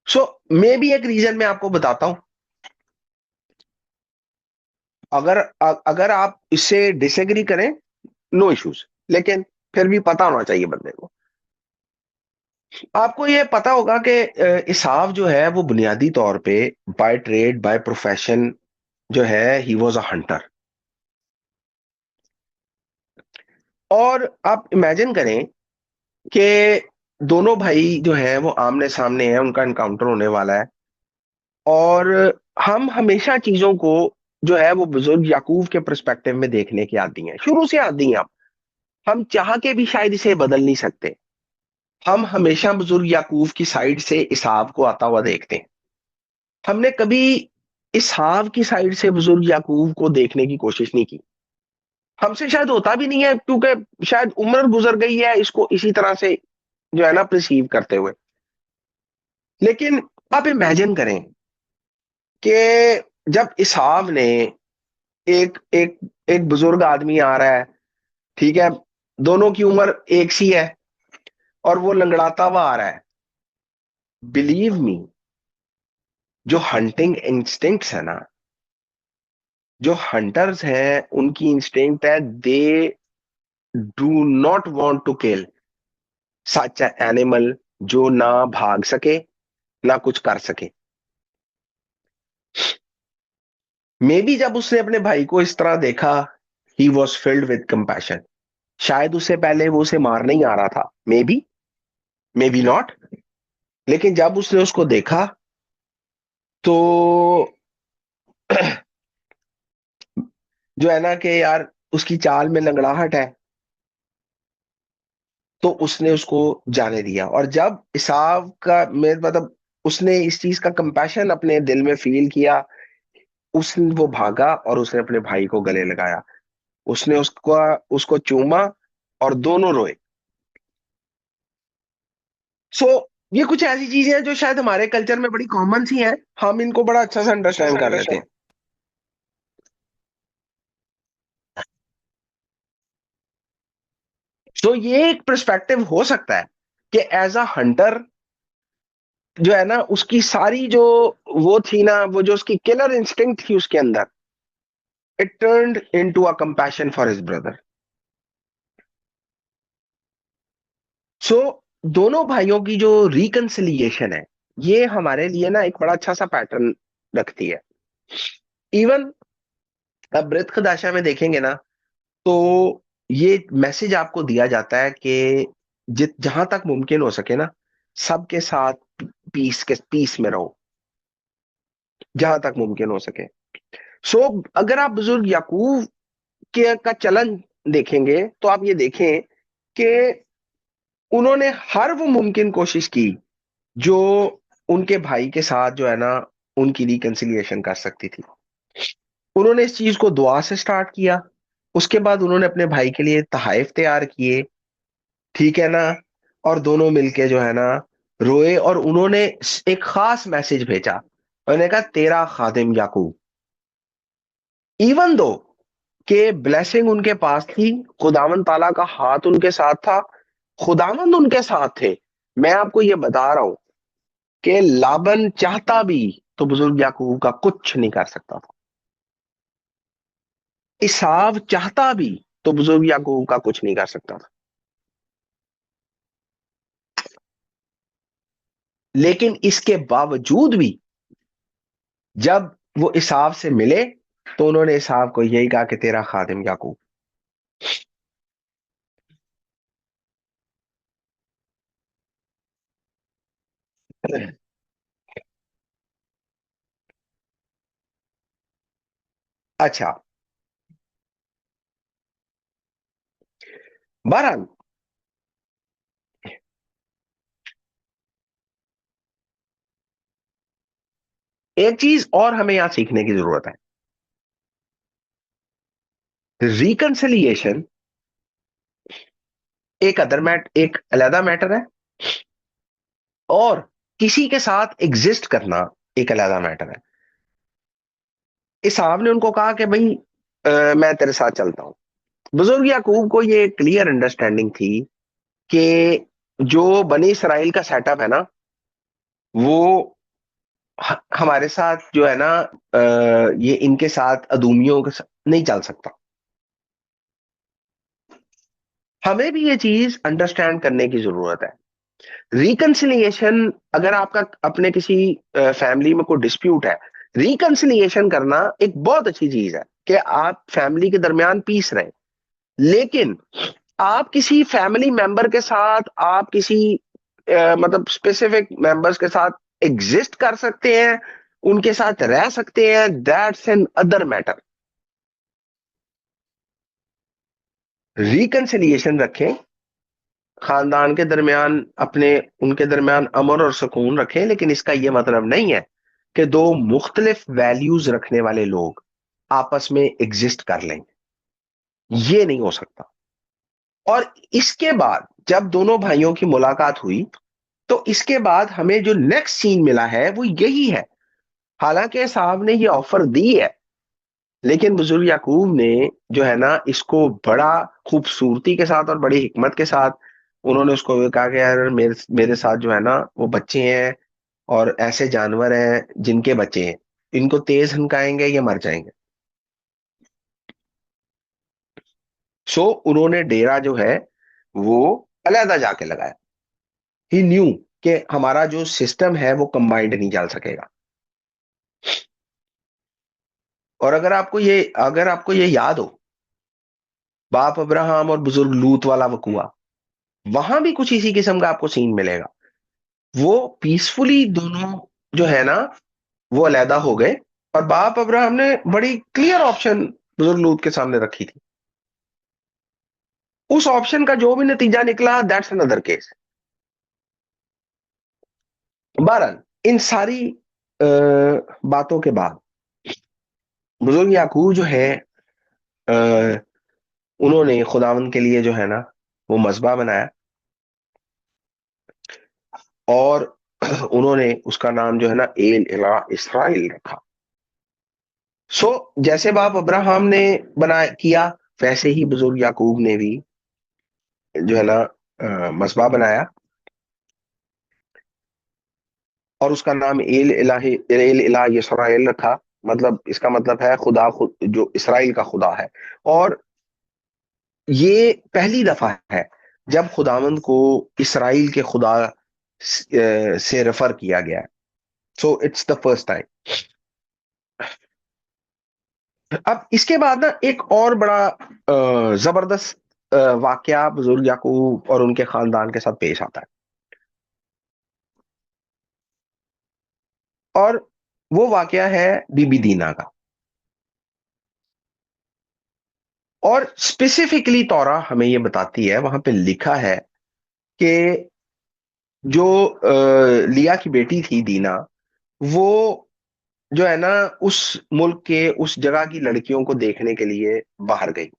सो मे भी एक रीजन मैं आपको बताता हूं। अगर आप इससे डिसएग्री करें नो इश्यूज, लेकिन फिर भी पता होना चाहिए बंदे को। आपको ये पता होगा कि इसाव जो है वो बुनियादी तौर पे बाय ट्रेड बाय प्रोफेशन जो है ही वॉज अ हंटर। और आप इमेजिन करें कि दोनों भाई जो हैं वो आमने सामने हैं, उनका एनकाउंटर होने वाला है। और हम हमेशा चीजों को जो है वो बुजुर्ग याकूब के पर्सपेक्टिव में देखने की आदी हैं, शुरू से आदी हैं। हम चाह के भी शायद इसे बदल नहीं सकते। हम हमेशा बुजुर्ग याकूब की साइड से इसहाब को आता हुआ देखते हैं। हमने कभी इसहाब की साइड से बुजुर्ग याकूब को देखने की कोशिश नहीं की। हमसे शायद होता भी नहीं है क्योंकि शायद उम्र गुजर गई है इसको इसी तरह से जो है ना परसीव करते हुए। लेकिन आप इमेजिन करें कि जब इसहाब ने एक एक एक बुजुर्ग आदमी आ रहा है, ठीक है, दोनों की उम्र एक सी है और वो लंगड़ाता हुआ आ रहा है। बिलीव मी, जो हंटिंग इंस्टिंक्ट्स है ना, जो हंटर्स हैं उनकी इंस्टिंक्ट है they do not want to kill such animal जो ना भाग सके ना कुछ कर सके। मे बी जब उसने अपने भाई को इस तरह देखा he was filled with compassion. शायद उससे पहले वो उसे मारने ही आ रहा था, मे बी नॉट। लेकिन जब उसने उसको देखा तो जो है ना कि यार उसकी चाल में लंगड़ाहट है तो उसने उसको जाने दिया। और जब इसाव का मैं मतलब उसने इस चीज का कंपैशन अपने दिल में फील किया, उसने वो भागा और उसने अपने भाई को गले लगाया। उसने उसको चूमा और दोनों रोए। सो ये कुछ ऐसी चीजें हैं जो शायद हमारे कल्चर में बड़ी कॉमन सी हैं, हम इनको बड़ा अच्छा से अंडरस्टैंड कर लेते हैं। तो ये एक पर्सपेक्टिव हो सकता है कि एज अ हंटर जो है ना, उसकी सारी जो वो थी ना, वो जो उसकी किलर इंस्टिंक्ट थी उसके अंदर, it turned into a compassion for his brother. So दोनों भाइयों की जो रिकंसिलिएशन है, ये हमारे लिए ना एक बड़ा अच्छा सा पैटर्न रखती है। इवन अब ब्रित खदाशा में देखेंगे ना, तो ये मैसेज आपको दिया जाता है कि जित जहां तक मुमकिन हो सके ना, सबके साथ पीस में रहो, जहां तक मुमकिन हो सके। सो अगर आप बुजुर्ग याकूब के का चलन देखेंगे, तो आप ये देखें कि उन्होंने हर वो मुमकिन कोशिश की जो उनके भाई के साथ जो है ना, उनकी रिकंसिलिएशन कर सकती थी। उन्होंने इस चीज को दुआ से स्टार्ट किया, उसके बाद उन्होंने अपने भाई के लिए तहाइफ तैयार किए, ठीक है ना, और दोनों मिलके जो है ना रोए, और उन्होंने एक खास मैसेज भेजा। उन्होंने कहा, तेरा खादिम याकूब। इवन दो कि ब्लेसिंग उनके पास थी, खुदावंद ताला का हाथ उनके साथ था, खुदावंद उनके साथ थे। मैं आपको ये बता रहा हूं कि लाबन चाहता भी तो बुजुर्ग याकूब का कुछ नहीं कर सकता था। इसाव चाहता भी तो बुजुर्ग याकूब का कुछ नहीं कर सकता था। लेकिन इसके बावजूद भी जब वो इसाव से मिले, तो उन्होंने इसाव को यही कहा कि तेरा खादिम याकूब। अच्छा, बहरहाल एक चीज और हमें यहां सीखने की जरूरत है। रिकंसिलिएशन एक अलग मैटर है, और किसी के साथ एग्जिस्ट करना एक अलग मैटर है। इस साहब ने उनको कहा कि भाई मैं तेरे साथ चलता हूं। बुजुर्ग याकूब को ये क्लियर अंडरस्टैंडिंग थी कि जो बनी इसराइल का सेटअप है ना, वो हमारे साथ जो है ना, ये इनके साथ अदूमियों के साथ नहीं चल सकता। हमें भी ये चीज अंडरस्टैंड करने की जरूरत है। रिकंसिलिएशन, अगर आपका अपने किसी फैमिली में कोई डिस्प्यूट है, रिकंसिलिएशन करना एक बहुत अच्छी चीज है कि आप फैमिली के दरमियान पीस रहे। लेकिन आप किसी फैमिली मेंबर के साथ, आप किसी मतलब स्पेसिफिक मेंबर्स के साथ एग्जिस्ट कर सकते हैं, उनके साथ रह सकते हैं, that's an other matter. Reconciliation रखें, खानदान के दरमियान अपने उनके दरमियान अमन और सुकून रखें, लेकिन इसका यह मतलब नहीं है कि दो मुख्तलिफ वैल्यूज रखने वाले लोग आपस में एग्जिस्ट कर लें। ये नहीं हो सकता। और इसके बाद जब दोनों भाइयों की मुलाकात हुई, तो इसके बाद हमें जो नेक्स्ट सीन मिला है वो यही है। हालांकि साहब ने ये ऑफर दी है, लेकिन बुजुर्ग याकूब ने जो है ना, इसको बड़ा खूबसूरती के साथ और बड़ी हिकमत के साथ उन्होंने उसको कहा कि यार मेरे मेरे साथ जो है ना, वो बच्चे हैं और ऐसे जानवर हैं जिनके बच्चे हैं, इनको तेज हनकाएंगे ये मर जाएंगे। सो उन्होंने डेरा जो है वो अलहदा जाके लगाया। ही न्यू कि हमारा जो सिस्टम है वो कंबाइंड नहीं चल सकेगा। और अगर आपको ये याद हो, बाप अब्राहम और बुजुर्ग लूत वाला वकूआ, वहां भी कुछ इसी किस्म का आपको सीन मिलेगा। वो पीसफुली दोनों जो है ना, वो अलहदा हो गए, और बाप अब्राहम ने बड़ी क्लियर ऑप्शन बुजुर्ग लूत के सामने रखी थी। उस ऑप्शन का जो भी नतीजा निकला, दैट्स अनदर केस। बहरहाल इन सारी बातों के बाद बुजुर्ग याकूब जो है, अ, उन्होंने खुदावंद के लिए जो है ना, वो मजबा बनाया, और उन्होंने उसका नाम जो है ना एल इला इसराइल रखा। सो जैसे बाप अब्राहम ने बना किया, वैसे ही बुजुर्ग याकूब ने भी जो है ना मस्बा बनाया और उसका नाम एल इलाह यसराइल रखा। मतलब इसका मतलब है खुदा खुद जो इसराइल का खुदा है। और ये पहली दफा है जब खुदावंद को इसराइल के खुदा से रेफर किया गया है। So it's the first time. अब इसके बाद ना एक और बड़ा जबरदस्त वाकया बुजुर्ग याकूब और उनके खानदान के साथ पेश आता है। और वो वाकया है बीबी दीना का। और स्पेसिफिकली तौरा हमें ये बताती है, वहां पे लिखा है कि जो लिया की बेटी थी दीना, वो जो है ना उस मुल्क के उस जगह की लड़कियों को देखने के लिए बाहर गई।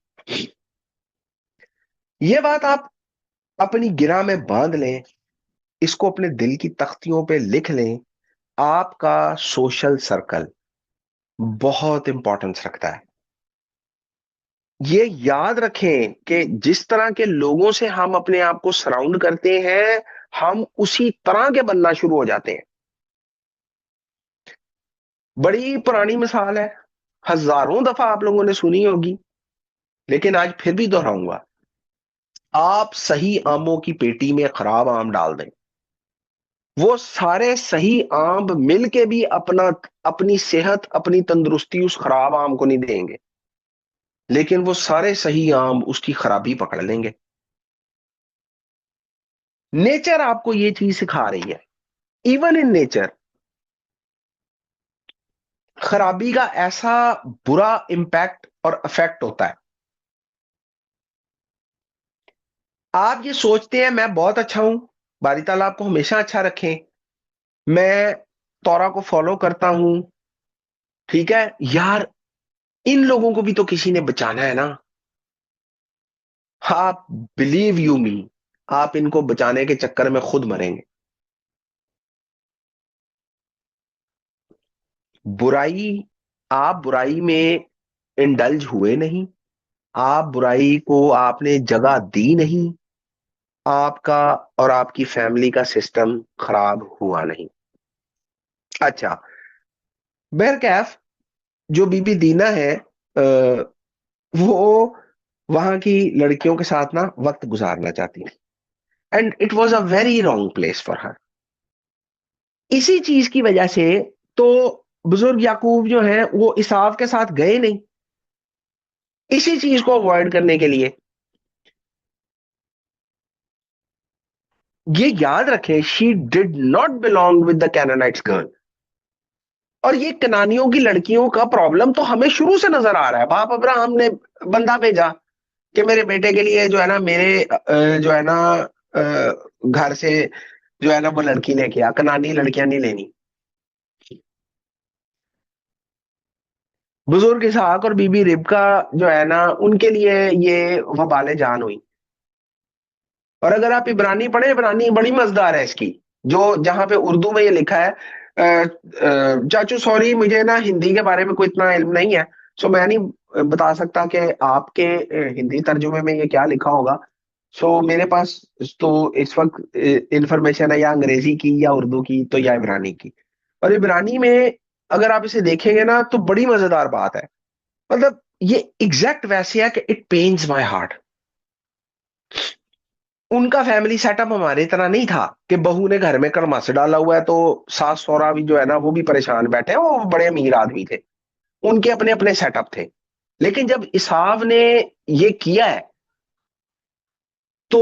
ये बात आप अपनी गिरा में बांध लें, इसको अपने दिल की तख्तियों पे लिख लें। आपका सोशल सर्कल बहुत इंपॉर्टेंस रखता है। ये याद रखें कि जिस तरह के लोगों से हम अपने आप को सराउंड करते हैं, हम उसी तरह के बनना शुरू हो जाते हैं। बड़ी पुरानी मिसाल है, हजारों दफा आप लोगों ने सुनी होगी, लेकिन आज फिर भी दोहराऊंगा। आप सही आमों की पेटी में खराब आम डाल दें, वो सारे सही आम मिलके भी अपनी सेहत, अपनी तंदुरुस्ती उस खराब आम को नहीं देंगे, लेकिन वो सारे सही आम उसकी खराबी पकड़ लेंगे। नेचर आपको ये चीज सिखा रही है। इवन इन नेचर खराबी का ऐसा बुरा इंपैक्ट और इफेक्ट होता है। आप ये सोचते हैं मैं बहुत अच्छा हूं, बारी ताला आपको हमेशा अच्छा रखें, मैं तौरा को फॉलो करता हूं, ठीक है यार, इन लोगों को भी तो किसी ने बचाना है ना। आप बिलीव यू मी, आप इनको बचाने के चक्कर में खुद मरेंगे। बुराई, आप बुराई में इंडल्ज हुए नहीं, आप बुराई को आपने जगह दी नहीं, आपका और आपकी फैमिली का सिस्टम खराब हुआ नहीं। अच्छा, बहरकैफ जो बीबी दीना है वो वहां की लड़कियों के साथ ना वक्त गुजारना चाहती थी, and it was a very wrong place for her. इसी चीज की वजह से तो बुजुर्ग याकूब जो है वो इसाव के साथ गए नहीं, इसी चीज को अवॉइड करने के लिए। ये याद रखें, she did not belong with the Canaanites girl. और ये कनानियों की लड़कियों का प्रॉब्लम तो हमें शुरू से नजर आ रहा है। बाप अब्राहम ने बंदा भेजा कि मेरे बेटे के लिए जो है ना मेरे जो है ना घर से जो है ना वो लड़की लेके आ, कनानी लड़कियां नहीं लेनी। बुजुर्ग इसहाक और बीबी रिबका जो है ना उनके लिए ये वबाले जान हुई। और अगर आप इब्रानी पढ़े, इब्रानी बड़ी मजेदार है इसकी, जो जहां पे उर्दू में ये लिखा है चाचू सॉरी मुझे ना हिंदी के बारे में कोई इतना इल्म नहीं है, सो मैं नहीं बता सकता कि आपके हिंदी तर्जुमे में ये क्या लिखा होगा। सो मेरे पास तो इस वक्त इंफॉर्मेशन है या अंग्रेजी की या उर्दू की तो या इब्रानी की। और इब्रानी में अगर आप इसे देखेंगे ना तो बड़ी मजेदार बात है। मतलब ये एग्जैक्ट वैसे है कि इट पेन्स माय हार्ट। उनका फैमिली सेटअप हमारे तरह नहीं था कि बहू ने घर में कड़मास डाला हुआ है तो सास सौरा भी जो है ना वो भी परेशान बैठे हैं, वो बड़े अमीर आदमी थे, उनके अपने अपने सेटअप थे। लेकिन जब इसाव ने ये किया है तो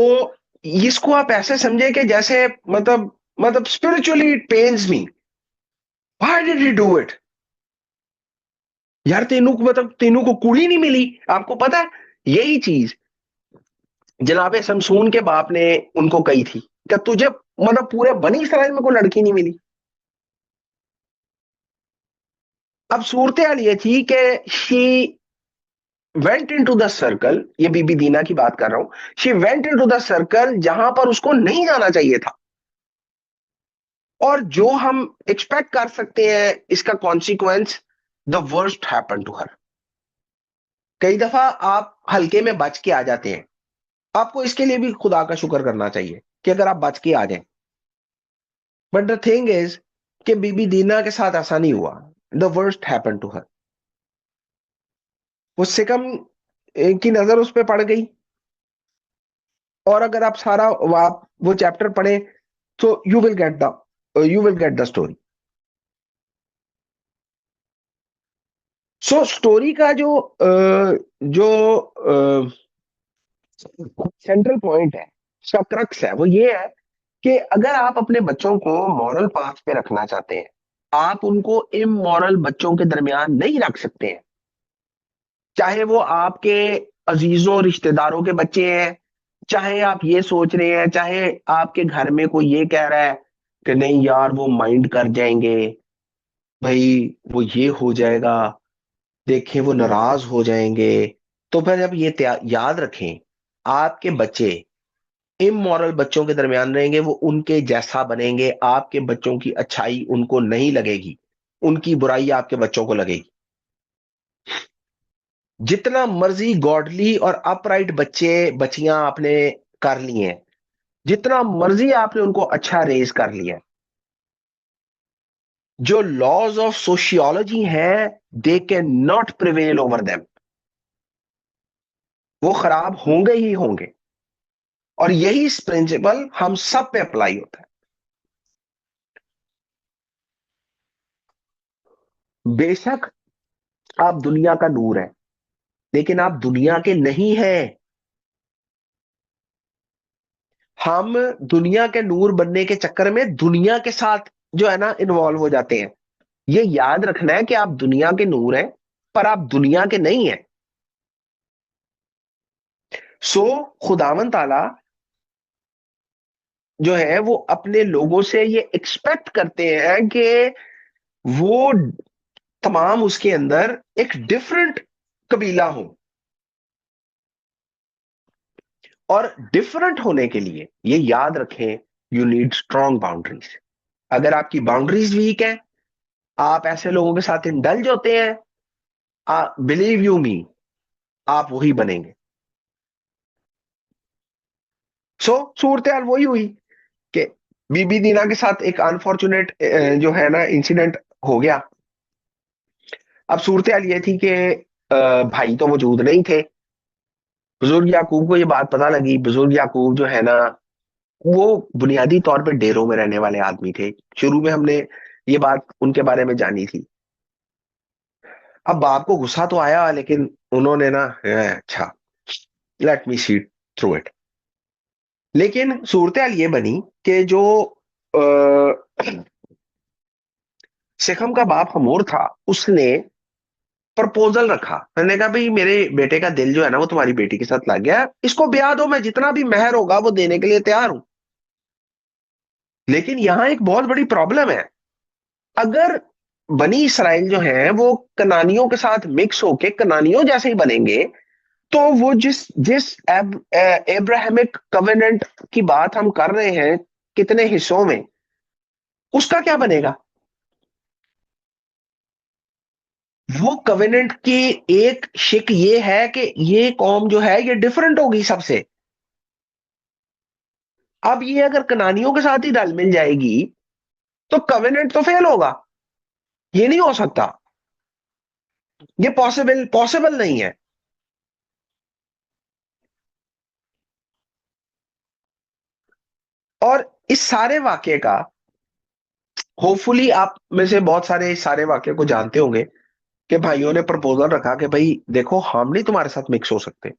इसको आप ऐसे समझे कि जैसे मतलब spiritually it pens me, why did he do it. यार तेनू को मतलब तेनू को कुड़ी नहीं मिली। आपको पता है यही चीज जनाबे शमसून के बाप ने उनको कही थी कि तुझे मतलब पूरे बनी इसराइल में कोई लड़की नहीं मिली। अब सूरत हाल ये थी कि she went into the circle, ये बीबी दीना की बात कर रहा हूं, she went into the circle जहां पर उसको नहीं जाना चाहिए था। और जो हम एक्सपेक्ट कर सकते हैं इसका consequence, the worst happen to her. कई दफा आप हल्के में बच के आ जाते हैं, आपको इसके लिए भी खुदा का शुक्र करना चाहिए कि अगर आप बच के आ जाएं। बट द थिंग इज कि बीबी दीना के साथ ऐसा नहीं हुआ। The worst happen to her. वो सिकम की नजर उस पर पड़ गई, और अगर आप सारा आप वो चैप्टर पढ़े तो you will get the story. So story का जो सेंट्रल पॉइंट है, उसका क्रक्स है, वो ये है कि अगर आप अपने बच्चों को मॉरल पाथ पे रखना चाहते हैं, आप उनको इमोरल बच्चों के दरमियान नहीं रख सकते हैं। चाहे वो आपके अजीजों रिश्तेदारों के बच्चे हैं, चाहे आप ये सोच रहे हैं, चाहे आपके घर में कोई ये कह रहा है कि नहीं यार वो माइंड कर जाएंगे, भाई वो ये हो जाएगा, देखें वो नाराज हो जाएंगे। तो फिर जब ये याद रखें, आपके बच्चे इमोरल बच्चों के दरमियान रहेंगे, वो उनके जैसा बनेंगे। आपके बच्चों की अच्छाई उनको नहीं लगेगी, उनकी बुराई आपके बच्चों को लगेगी। जितना मर्जी गॉडली और अपराइट बच्चे बच्चियां आपने कर लिए हैं, जितना मर्जी आपने उनको अच्छा रेज कर लिया है, जो लॉज ऑफ सोशियोलॉजी हैं, they can not prevail over them. वो खराब होंगे ही होंगे। और यही प्रिंसिपल हम सब पे अप्लाई होता है। बेशक आप दुनिया का नूर है, लेकिन आप दुनिया के नहीं हैं। हम दुनिया के नूर बनने के चक्कर में दुनिया के साथ जो है ना इन्वॉल्व हो जाते हैं। ये याद रखना है कि आप दुनिया के नूर हैं, पर आप दुनिया के नहीं हैं। सो खुदावन ताला जो है वो अपने लोगों से ये एक्सपेक्ट करते हैं कि वो तमाम उसके अंदर एक डिफरेंट कबीला हो। और डिफरेंट होने के लिए ये याद रखें, यू नीड स्ट्रॉन्ग बाउंड्रीज। अगर आपकी बाउंड्रीज वीक है, आप ऐसे लोगों के साथ इंडल्ज होते हैं, बिलीव यू मी, आप वही बनेंगे। सो सूरत हाल वही हुई कि बीबी दीना के साथ एक अनफॉर्चुनेट जो है ना इंसिडेंट हो गया। अब सूरत हाल ये थी कि भाई तो मौजूद नहीं थे। बुजुर्ग याकूब को ये बात पता लगी। बुजुर्ग याकूब जो है ना, वो बुनियादी तौर पे डेरों में रहने वाले आदमी थे। शुरू में हमने ये बात उनके बारे में जानी थी। अब बाप को गुस्सा तो आया, लेकिन उन्होंने ना अच्छा let me see through it. लेकिन सूरत हाल ये बनी कि जो शेखम का बाप हमोर था, उसने प्रपोजल रखा। मैंने कहा भाई मेरे बेटे का दिल जो है ना वो तुम्हारी बेटी के साथ लग गया, इसको ब्याह दो, मैं जितना भी मेहर होगा वो देने के लिए तैयार हूं। लेकिन यहां एक बहुत बड़ी प्रॉब्लम है। अगर बनी इसराइल जो है वो कनानियों के साथ मिक्स होके कनानियों जैसे ही बनेंगे, तो वो जिस जिस एब्राहमिक कवेनेंट की बात हम कर रहे हैं कितने हिस्सों में, उसका क्या बनेगा? वो कवेनेंट की एक शिक ये है कि ये कौम जो है ये डिफरेंट होगी सबसे। अब ये अगर कनानियों के साथ ही डल मिल जाएगी तो कवेनेंट तो फेल होगा। ये नहीं हो सकता, ये पॉसिबल पॉसिबल नहीं है। और इस सारे वाक्य का, होपफुली आप में से बहुत सारे इस सारे वाक्य को जानते होंगे कि भाइयों ने प्रपोजल रखा कि भाई देखो हम नहीं तुम्हारे साथ मिक्स हो सकते,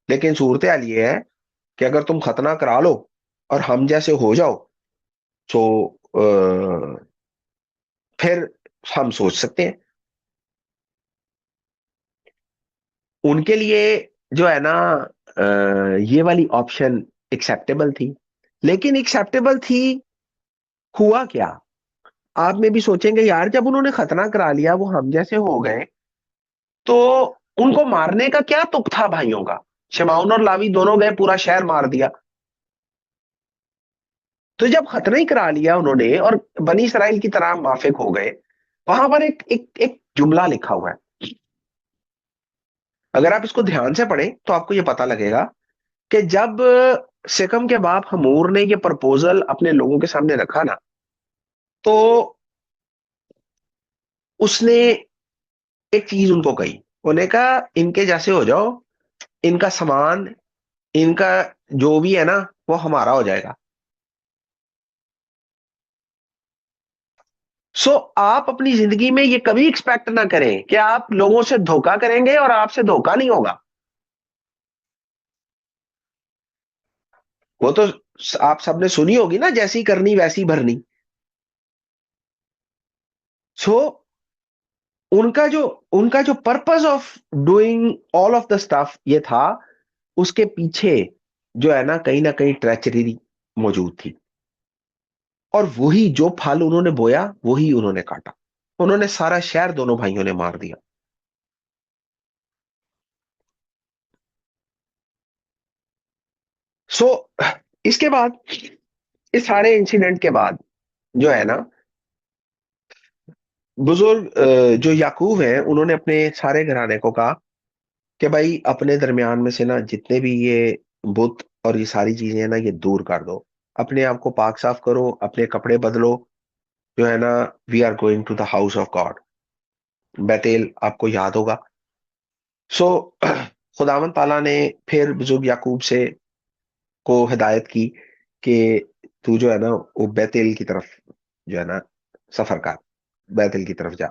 लेकिन सूरत हाल ये है कि अगर तुम खतना करा लो और हम जैसे हो जाओ तो फिर हम सोच सकते हैं। उनके लिए जो है ना ये वाली ऑप्शन एक्सेप्टेबल थी। लेकिन एक्सेप्टेबल थी, हुआ क्या? आप में भी सोचेंगे यार जब उन्होंने खतना करा लिया, वो हम जैसे हो गए, तो उनको मारने का क्या तुक था भाइयों का? शमाउन और लावी दोनों गए, पूरा शहर मार दिया। तो जब खतना ही करा लिया उन्होंने और बनी इसराइल की तरह माफिक हो गए, वहां पर एक जुमला लिखा हुआ है। अगर आप इसको ध्यान से पढ़ें तो आपको यह पता लगेगा कि जब सिकम के बाप हमूर ने ये प्रपोजल अपने लोगों के सामने रखा ना, तो उसने एक चीज उनको कही। उन्हें कहा इनके जैसे हो जाओ, इनका सामान, इनका जो भी है ना वो हमारा हो जाएगा। सो आप अपनी जिंदगी में ये कभी एक्सपेक्ट ना करें कि आप लोगों से धोखा करेंगे और आपसे धोखा नहीं होगा। वो तो आप सबने सुनी होगी ना, जैसी करनी वैसी भरनी। सो उनका जो purpose of doing all of the stuff ये था, उसके पीछे जो है ना कहीं ट्रेचरी मौजूद थी। और वही जो फल उन्होंने बोया वही उन्होंने काटा। उन्होंने सारा शहर दोनों भाइयों ने मार दिया। सो इसके बाद, इस सारे इंसिडेंट के बाद जो है ना, बुजुर्ग जो याकूब है उन्होंने अपने सारे घराने को कहा कि भाई अपने दरमियान में से ना जितने भी ये बुत और ये सारी चीजें हैं ना ये दूर कर दो। अपने आप को पाक साफ करो, अपने कपड़े बदलो, जो है ना, we are going to the house of God. बैतेल आपको याद होगा। सो खुदावन ताला ने फिर बुजुर्ग याकूब से को हिदायत की कि तू जो है ना वो बैतेल की तरफ जो है ना सफर कर, बैतेल की तरफ जा,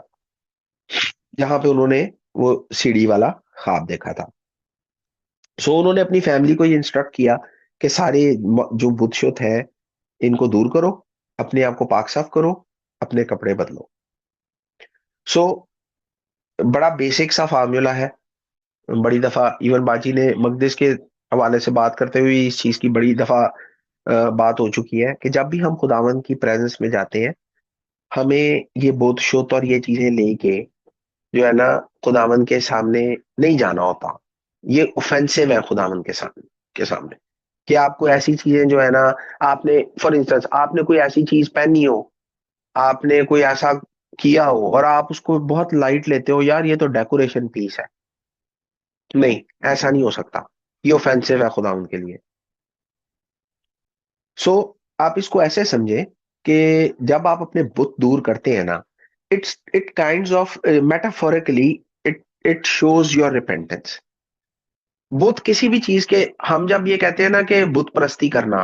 जहां पे उन्होंने वो सीढ़ी वाला ख्वाब देखा था। सो उन्होंने अपनी फैमिली को ये इंस्ट्रक्ट किया कि सारे जो बुत शुत है इनको दूर करो, अपने आप को पाक साफ करो, अपने कपड़े बदलो। सो बड़ा बेसिक सा फार्मूला है। बड़ी दफा इवन बाजी ने मकदिस के हवाले से बात करते हुए इस चीज की बड़ी दफा बात हो चुकी है कि जब भी हम खुदावन की प्रेजेंस में जाते हैं, हमें ये बोध शुद्ध और ये चीजें लेके जो है ना खुदावन के सामने नहीं जाना होता। ये ऑफेंसिव है खुदावन के सामने कि आपको ऐसी चीजें जो है ना, आपने फॉर इंस्टेंस आपने कोई ऐसी चीज पहनी हो, आपने कोई ऐसा किया हो और आप उसको बहुत लाइट लेते हो, यार ये तो डेकोरेशन पीस है। नहीं, ऐसा नहीं हो सकता। ये ऑफेंसिव है खुदा उनके लिए। सो आप इसको ऐसे समझे कि जब आप अपने बुत दूर करते हैं ना, it kinds of metaphorically, it it shows your repentance. बुत किसी भी चीज के, हम जब ये कहते हैं ना कि बुत परस्ती करना,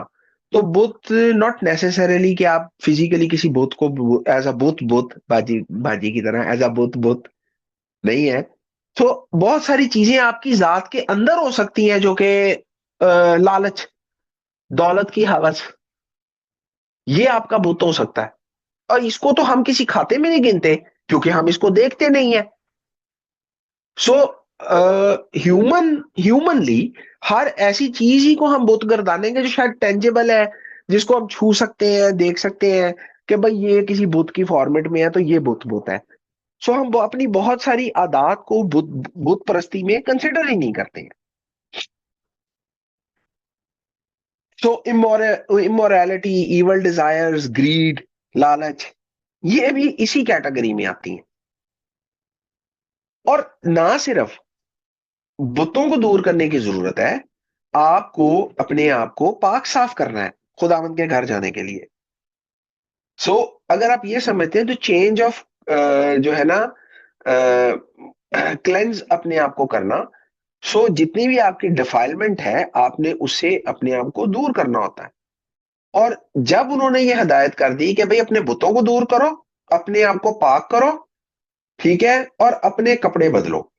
तो बुत नॉट नेसेसरीली कि आप फिजिकली किसी बुत को एज अ बुत बुत बाजी बाजी की तरह एज अ बुत बुत नहीं है। तो बहुत सारी चीजें आपकी जात के अंदर हो सकती हैं जो कि लालच, दौलत की हवस, ये आपका बुत हो सकता है। और इसको तो हम किसी खाते में नहीं गिनते क्योंकि हम इसको देखते नहीं है। सो ह्यूमनली हर ऐसी चीज ही को हम बुत गर्दानेंगे जो शायद टेंजेबल है, जिसको हम छू सकते हैं, देख सकते हैं कि भाई ये किसी बुत की फॉर्मेट में है तो ये बुत बुत है। सो हम अपनी बहुत सारी आदात को बुत बुत परस्ती में कंसिडर ही नहीं करते हैं। सो इमोरैलिटी, इवल डिजायर्स, ग्रीड, लालच, ये भी इसी कैटेगरी में आती हैं। और ना सिर्फ बुतों को दूर करने की जरूरत है, आपको अपने आप को पाक साफ करना है खुदावंद के घर जाने के लिए। सो अगर आप ये समझते हैं तो चेंज ऑफ जो है ना क्लेंज अपने आप को करना। सो जितनी भी आपकी डिफाइलमेंट है आपने उससे अपने आप को दूर करना होता है। और जब उन्होंने ये हिदायत कर दी कि भाई अपने बुतों को दूर करो, अपने आप को पाक करो, ठीक है, और अपने कपड़े बदलो।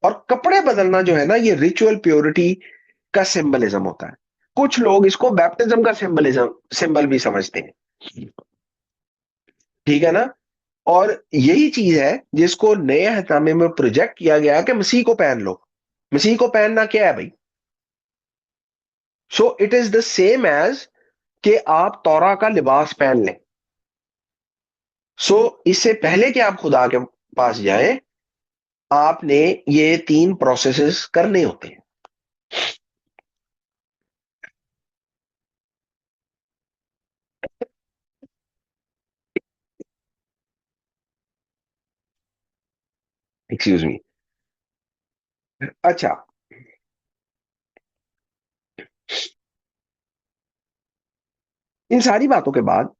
और कपड़े बदलना जो है ना ये रिचुअल प्योरिटी का सिंबलिज्म होता है। कुछ लोग इसको बैप्टिज्म का सिंबल भी समझते हैं, ठीक है ना। और यही चीज है जिसको नए हतामे में प्रोजेक्ट किया गया कि मसीह को पहन लो। मसीह को पहनना क्या है भाई? So it is the same as कि आप तौरा का लिबास पहन लें। सो इससे पहले कि आप खुदा के पास जाएं, आपने ये 3 प्रोसेसेस करने होते हैं। Excuse me. अच्छा, इन सारी बातों के बाद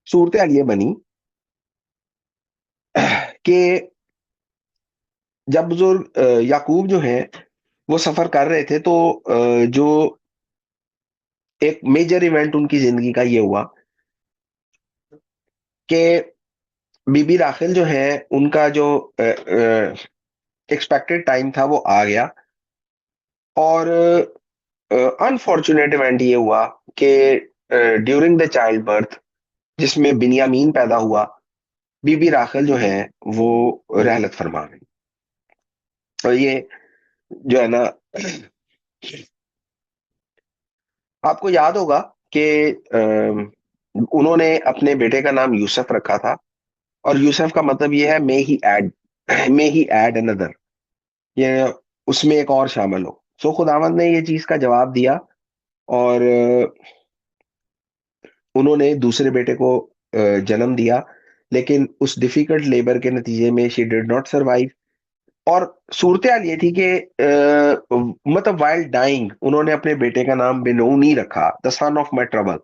सूरत हाल ये बनी कि जब बुजुर्ग याकूब जो है वो सफर कर रहे थे, तो जो एक मेजर इवेंट उनकी जिंदगी का ये हुआ कि बीबी राखिल जो है, उनका जो एक्सपेक्टेड टाइम था वो आ गया। और अनफॉर्चुनेट इवेंट ये हुआ कि ड्यूरिंग द चाइल्ड बर्थ, जिसमें बिन्यामीन पैदा हुआ, बीबी राखिल जो है वो रहलत फरमा गई। और ये जो है ना, आपको याद होगा कि उन्होंने अपने बेटे का नाम यूसुफ रखा था, और यूसुफ का मतलब ये है मे ही ऐड अनदर, ये उसमें एक और शामिल हो। सो खुदावंद ने ये चीज का जवाब दिया, और उन्होंने दूसरे बेटे को जन्म दिया, लेकिन उस डिफिकल्ट लेबर के नतीजे में शी डिड नॉट सर्वाइव। और सूरत हाल ये थी कि मतलब वाइल्ड डाइंग उन्होंने अपने बेटे का नाम बेनूनी रखा, the son of my trouble.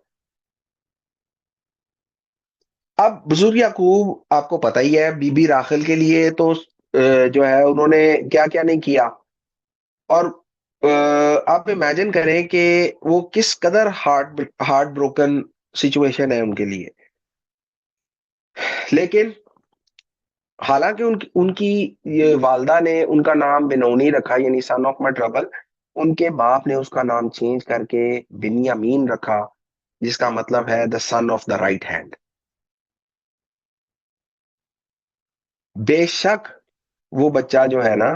अब बुजुर्ग याकूब, आपको पता ही है, बीबी राखिल के लिए तो जो है उन्होंने क्या क्या नहीं किया। और आप इमेजिन करें कि वो किस कदर हार्ट ब्रोकन सिचुएशन है उनके लिए। लेकिन हालांकि उनकी उनकी ये वालदा ने उनका नाम बेनोनी रखा, यानी सन ऑफ माई ट्रबल, उनके बाप ने उसका नाम चेंज करके बिन्यामीन रखा, जिसका मतलब है the son of the right hand. बेशक वो बच्चा जो है ना,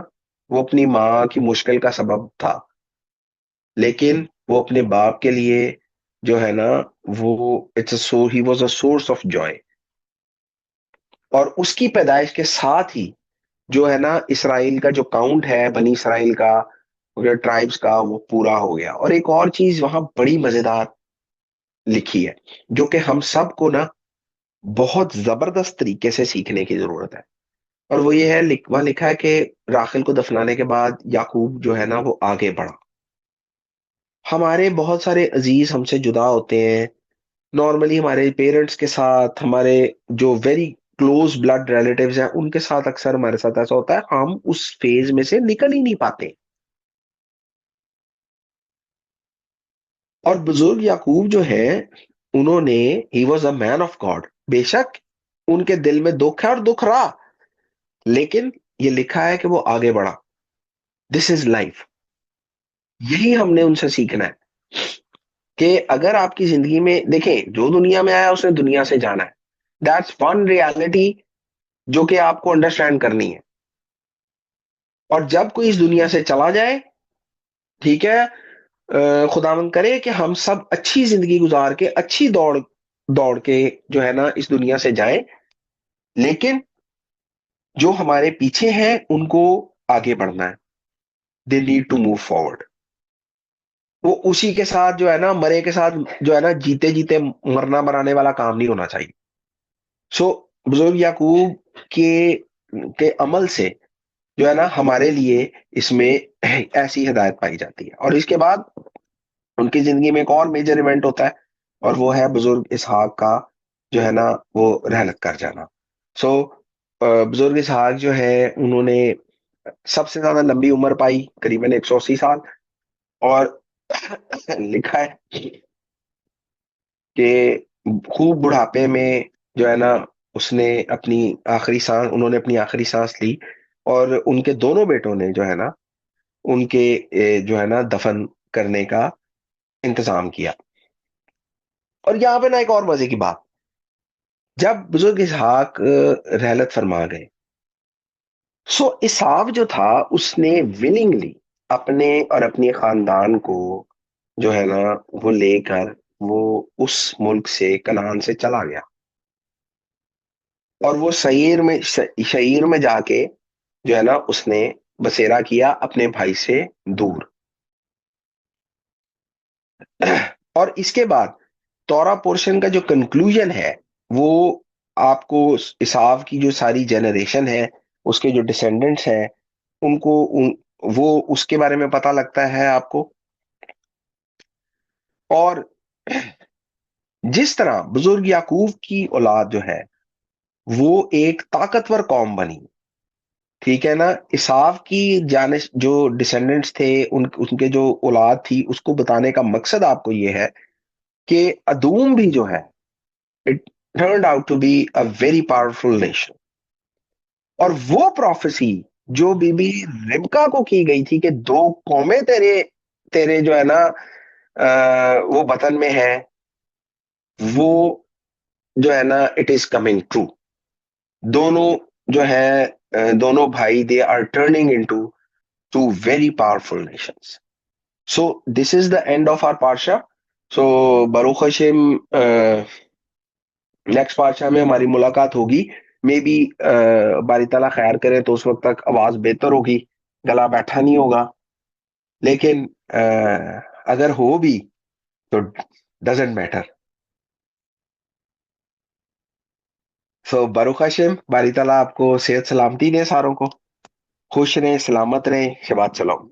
वो अपनी माँ की मुश्किल का सबब था, लेकिन वो अपने बाप के लिए जो है ना, वो he was a source of Joy. और उसकी पैदाइश के साथ ही जो है ना, इसराइल का जो काउंट है, बनी इसराइल का, ट्राइब्स का, वो पूरा हो गया। और एक और चीज वहां बड़ी मजेदार लिखी है, जो कि हम सबको ना बहुत जबरदस्त तरीके से सीखने की जरूरत है। और वो ये है, वहां लिखा है कि राखिल को दफनाने के बाद याकूब जो है ना वो आगे बढ़ा। हमारे बहुत सारे अजीज हमसे जुदा होते हैं, नॉर्मली हमारे पेरेंट्स के साथ, हमारे जो वेरी क्लोज ब्लड रिलेटिव्स हैं उनके साथ अक्सर हमारे साथ ऐसा होता है, हम उस फेज में से निकल ही नहीं पाते। और बुजुर्ग याकूब जो है, उन्होंने, he was a man of God. बेशक उनके दिल में दुख है और दुख रहा, लेकिन ये लिखा है कि वो आगे बढ़ा। This is life. यही हमने उनसे सीखना है कि अगर आपकी जिंदगी में, देखें, जो दुनिया में आया उसने दुनिया से जाना है। दैट्स वन रियलिटी जो कि आपको अंडरस्टैंड करनी है। और जब कोई इस दुनिया से चला जाए, ठीक है, खुदावंद करे कि हम सब अच्छी जिंदगी गुजार के, अच्छी दौड़ दौड़ के जो है ना इस दुनिया से जाएं, लेकिन जो हमारे पीछे हैं उनको आगे बढ़ना है। They need to move forward. वो उसी के साथ जो है ना, मरे के साथ जो है ना, जीते जीते मरना मराने वाला काम नहीं होना चाहिए। सो बुजुर्ग याकूब के अमल से जो है ना हमारे लिए इसमें ऐसी हिदायत पाई जाती है। और इसके बाद उनकी जिंदगी में एक और मेजर इवेंट होता है, और वो है बुजुर्ग इसहाक का जो है ना वो रहलत कर जाना। सो बुजुर्ग इसहाक जो है, उन्होंने सबसे ज्यादा लंबी उम्र पाई, करीबन 180 साल। और लिखा है कि खूब बुढ़ापे में जो है ना, उसने अपनी आखिरी सांस उन्होंने अपनी आखिरी सांस ली, और उनके दोनों बेटों ने जो है ना उनके जो है ना दफन करने का इंतजाम किया। और यहाँ पे ना एक और मजे की बात, जब बुजुर्ग इसहाक रहलत फरमा गए, सो इसहाक जो था उसने विलिंगली अपने और अपने खानदान को जो है ना वो लेकर वो उस मुल्क से, कनान से चला गया। और वो शहीर में जाके जो है ना उसने बसेरा किया अपने भाई से दूर। और इसके बाद तौरा पोर्शन का जो कंक्लूजन है, वो आपको इसाव की जो सारी जनरेशन है, उसके जो डिसेंडेंट्स हैं, वो उसके बारे में पता लगता है आपको। और जिस तरह बुजुर्ग याकूब की औलाद जो है वो एक ताकतवर कौम बनी, ठीक है ना। इसाफ की जाने जो डिसेंडेंट्स थे, उनके जो औलाद थी, उसको बताने का मकसद आपको ये है कि अदूम भी जो है, it turned out to be a very powerful nation. और वो प्रोफेसी जो बीबी रिबका को की गई थी कि दो कौमें तेरे तेरे जो है ना वो वतन में है, वो जो है ना इट इज कमिंग ट्रू। दोनों जो है दोनों भाई they are turning into two very powerful nations. So this is the end of our पार्शा। सो बरूख हशेम नेक्स्ट पार्शा में हमारी मुलाकात होगी। मे बी बारी ताला खैर करे तो उस वक्त तक आवाज बेहतर होगी, गला बैठा नहीं होगा। लेकिन अगर हो भी तो डजेंट मैटर। सो बरूख हशेम, बारी ताला आपको सेहत सलामती दे, सारों को खुश रहें, सलामत रहें, शबात सलाम।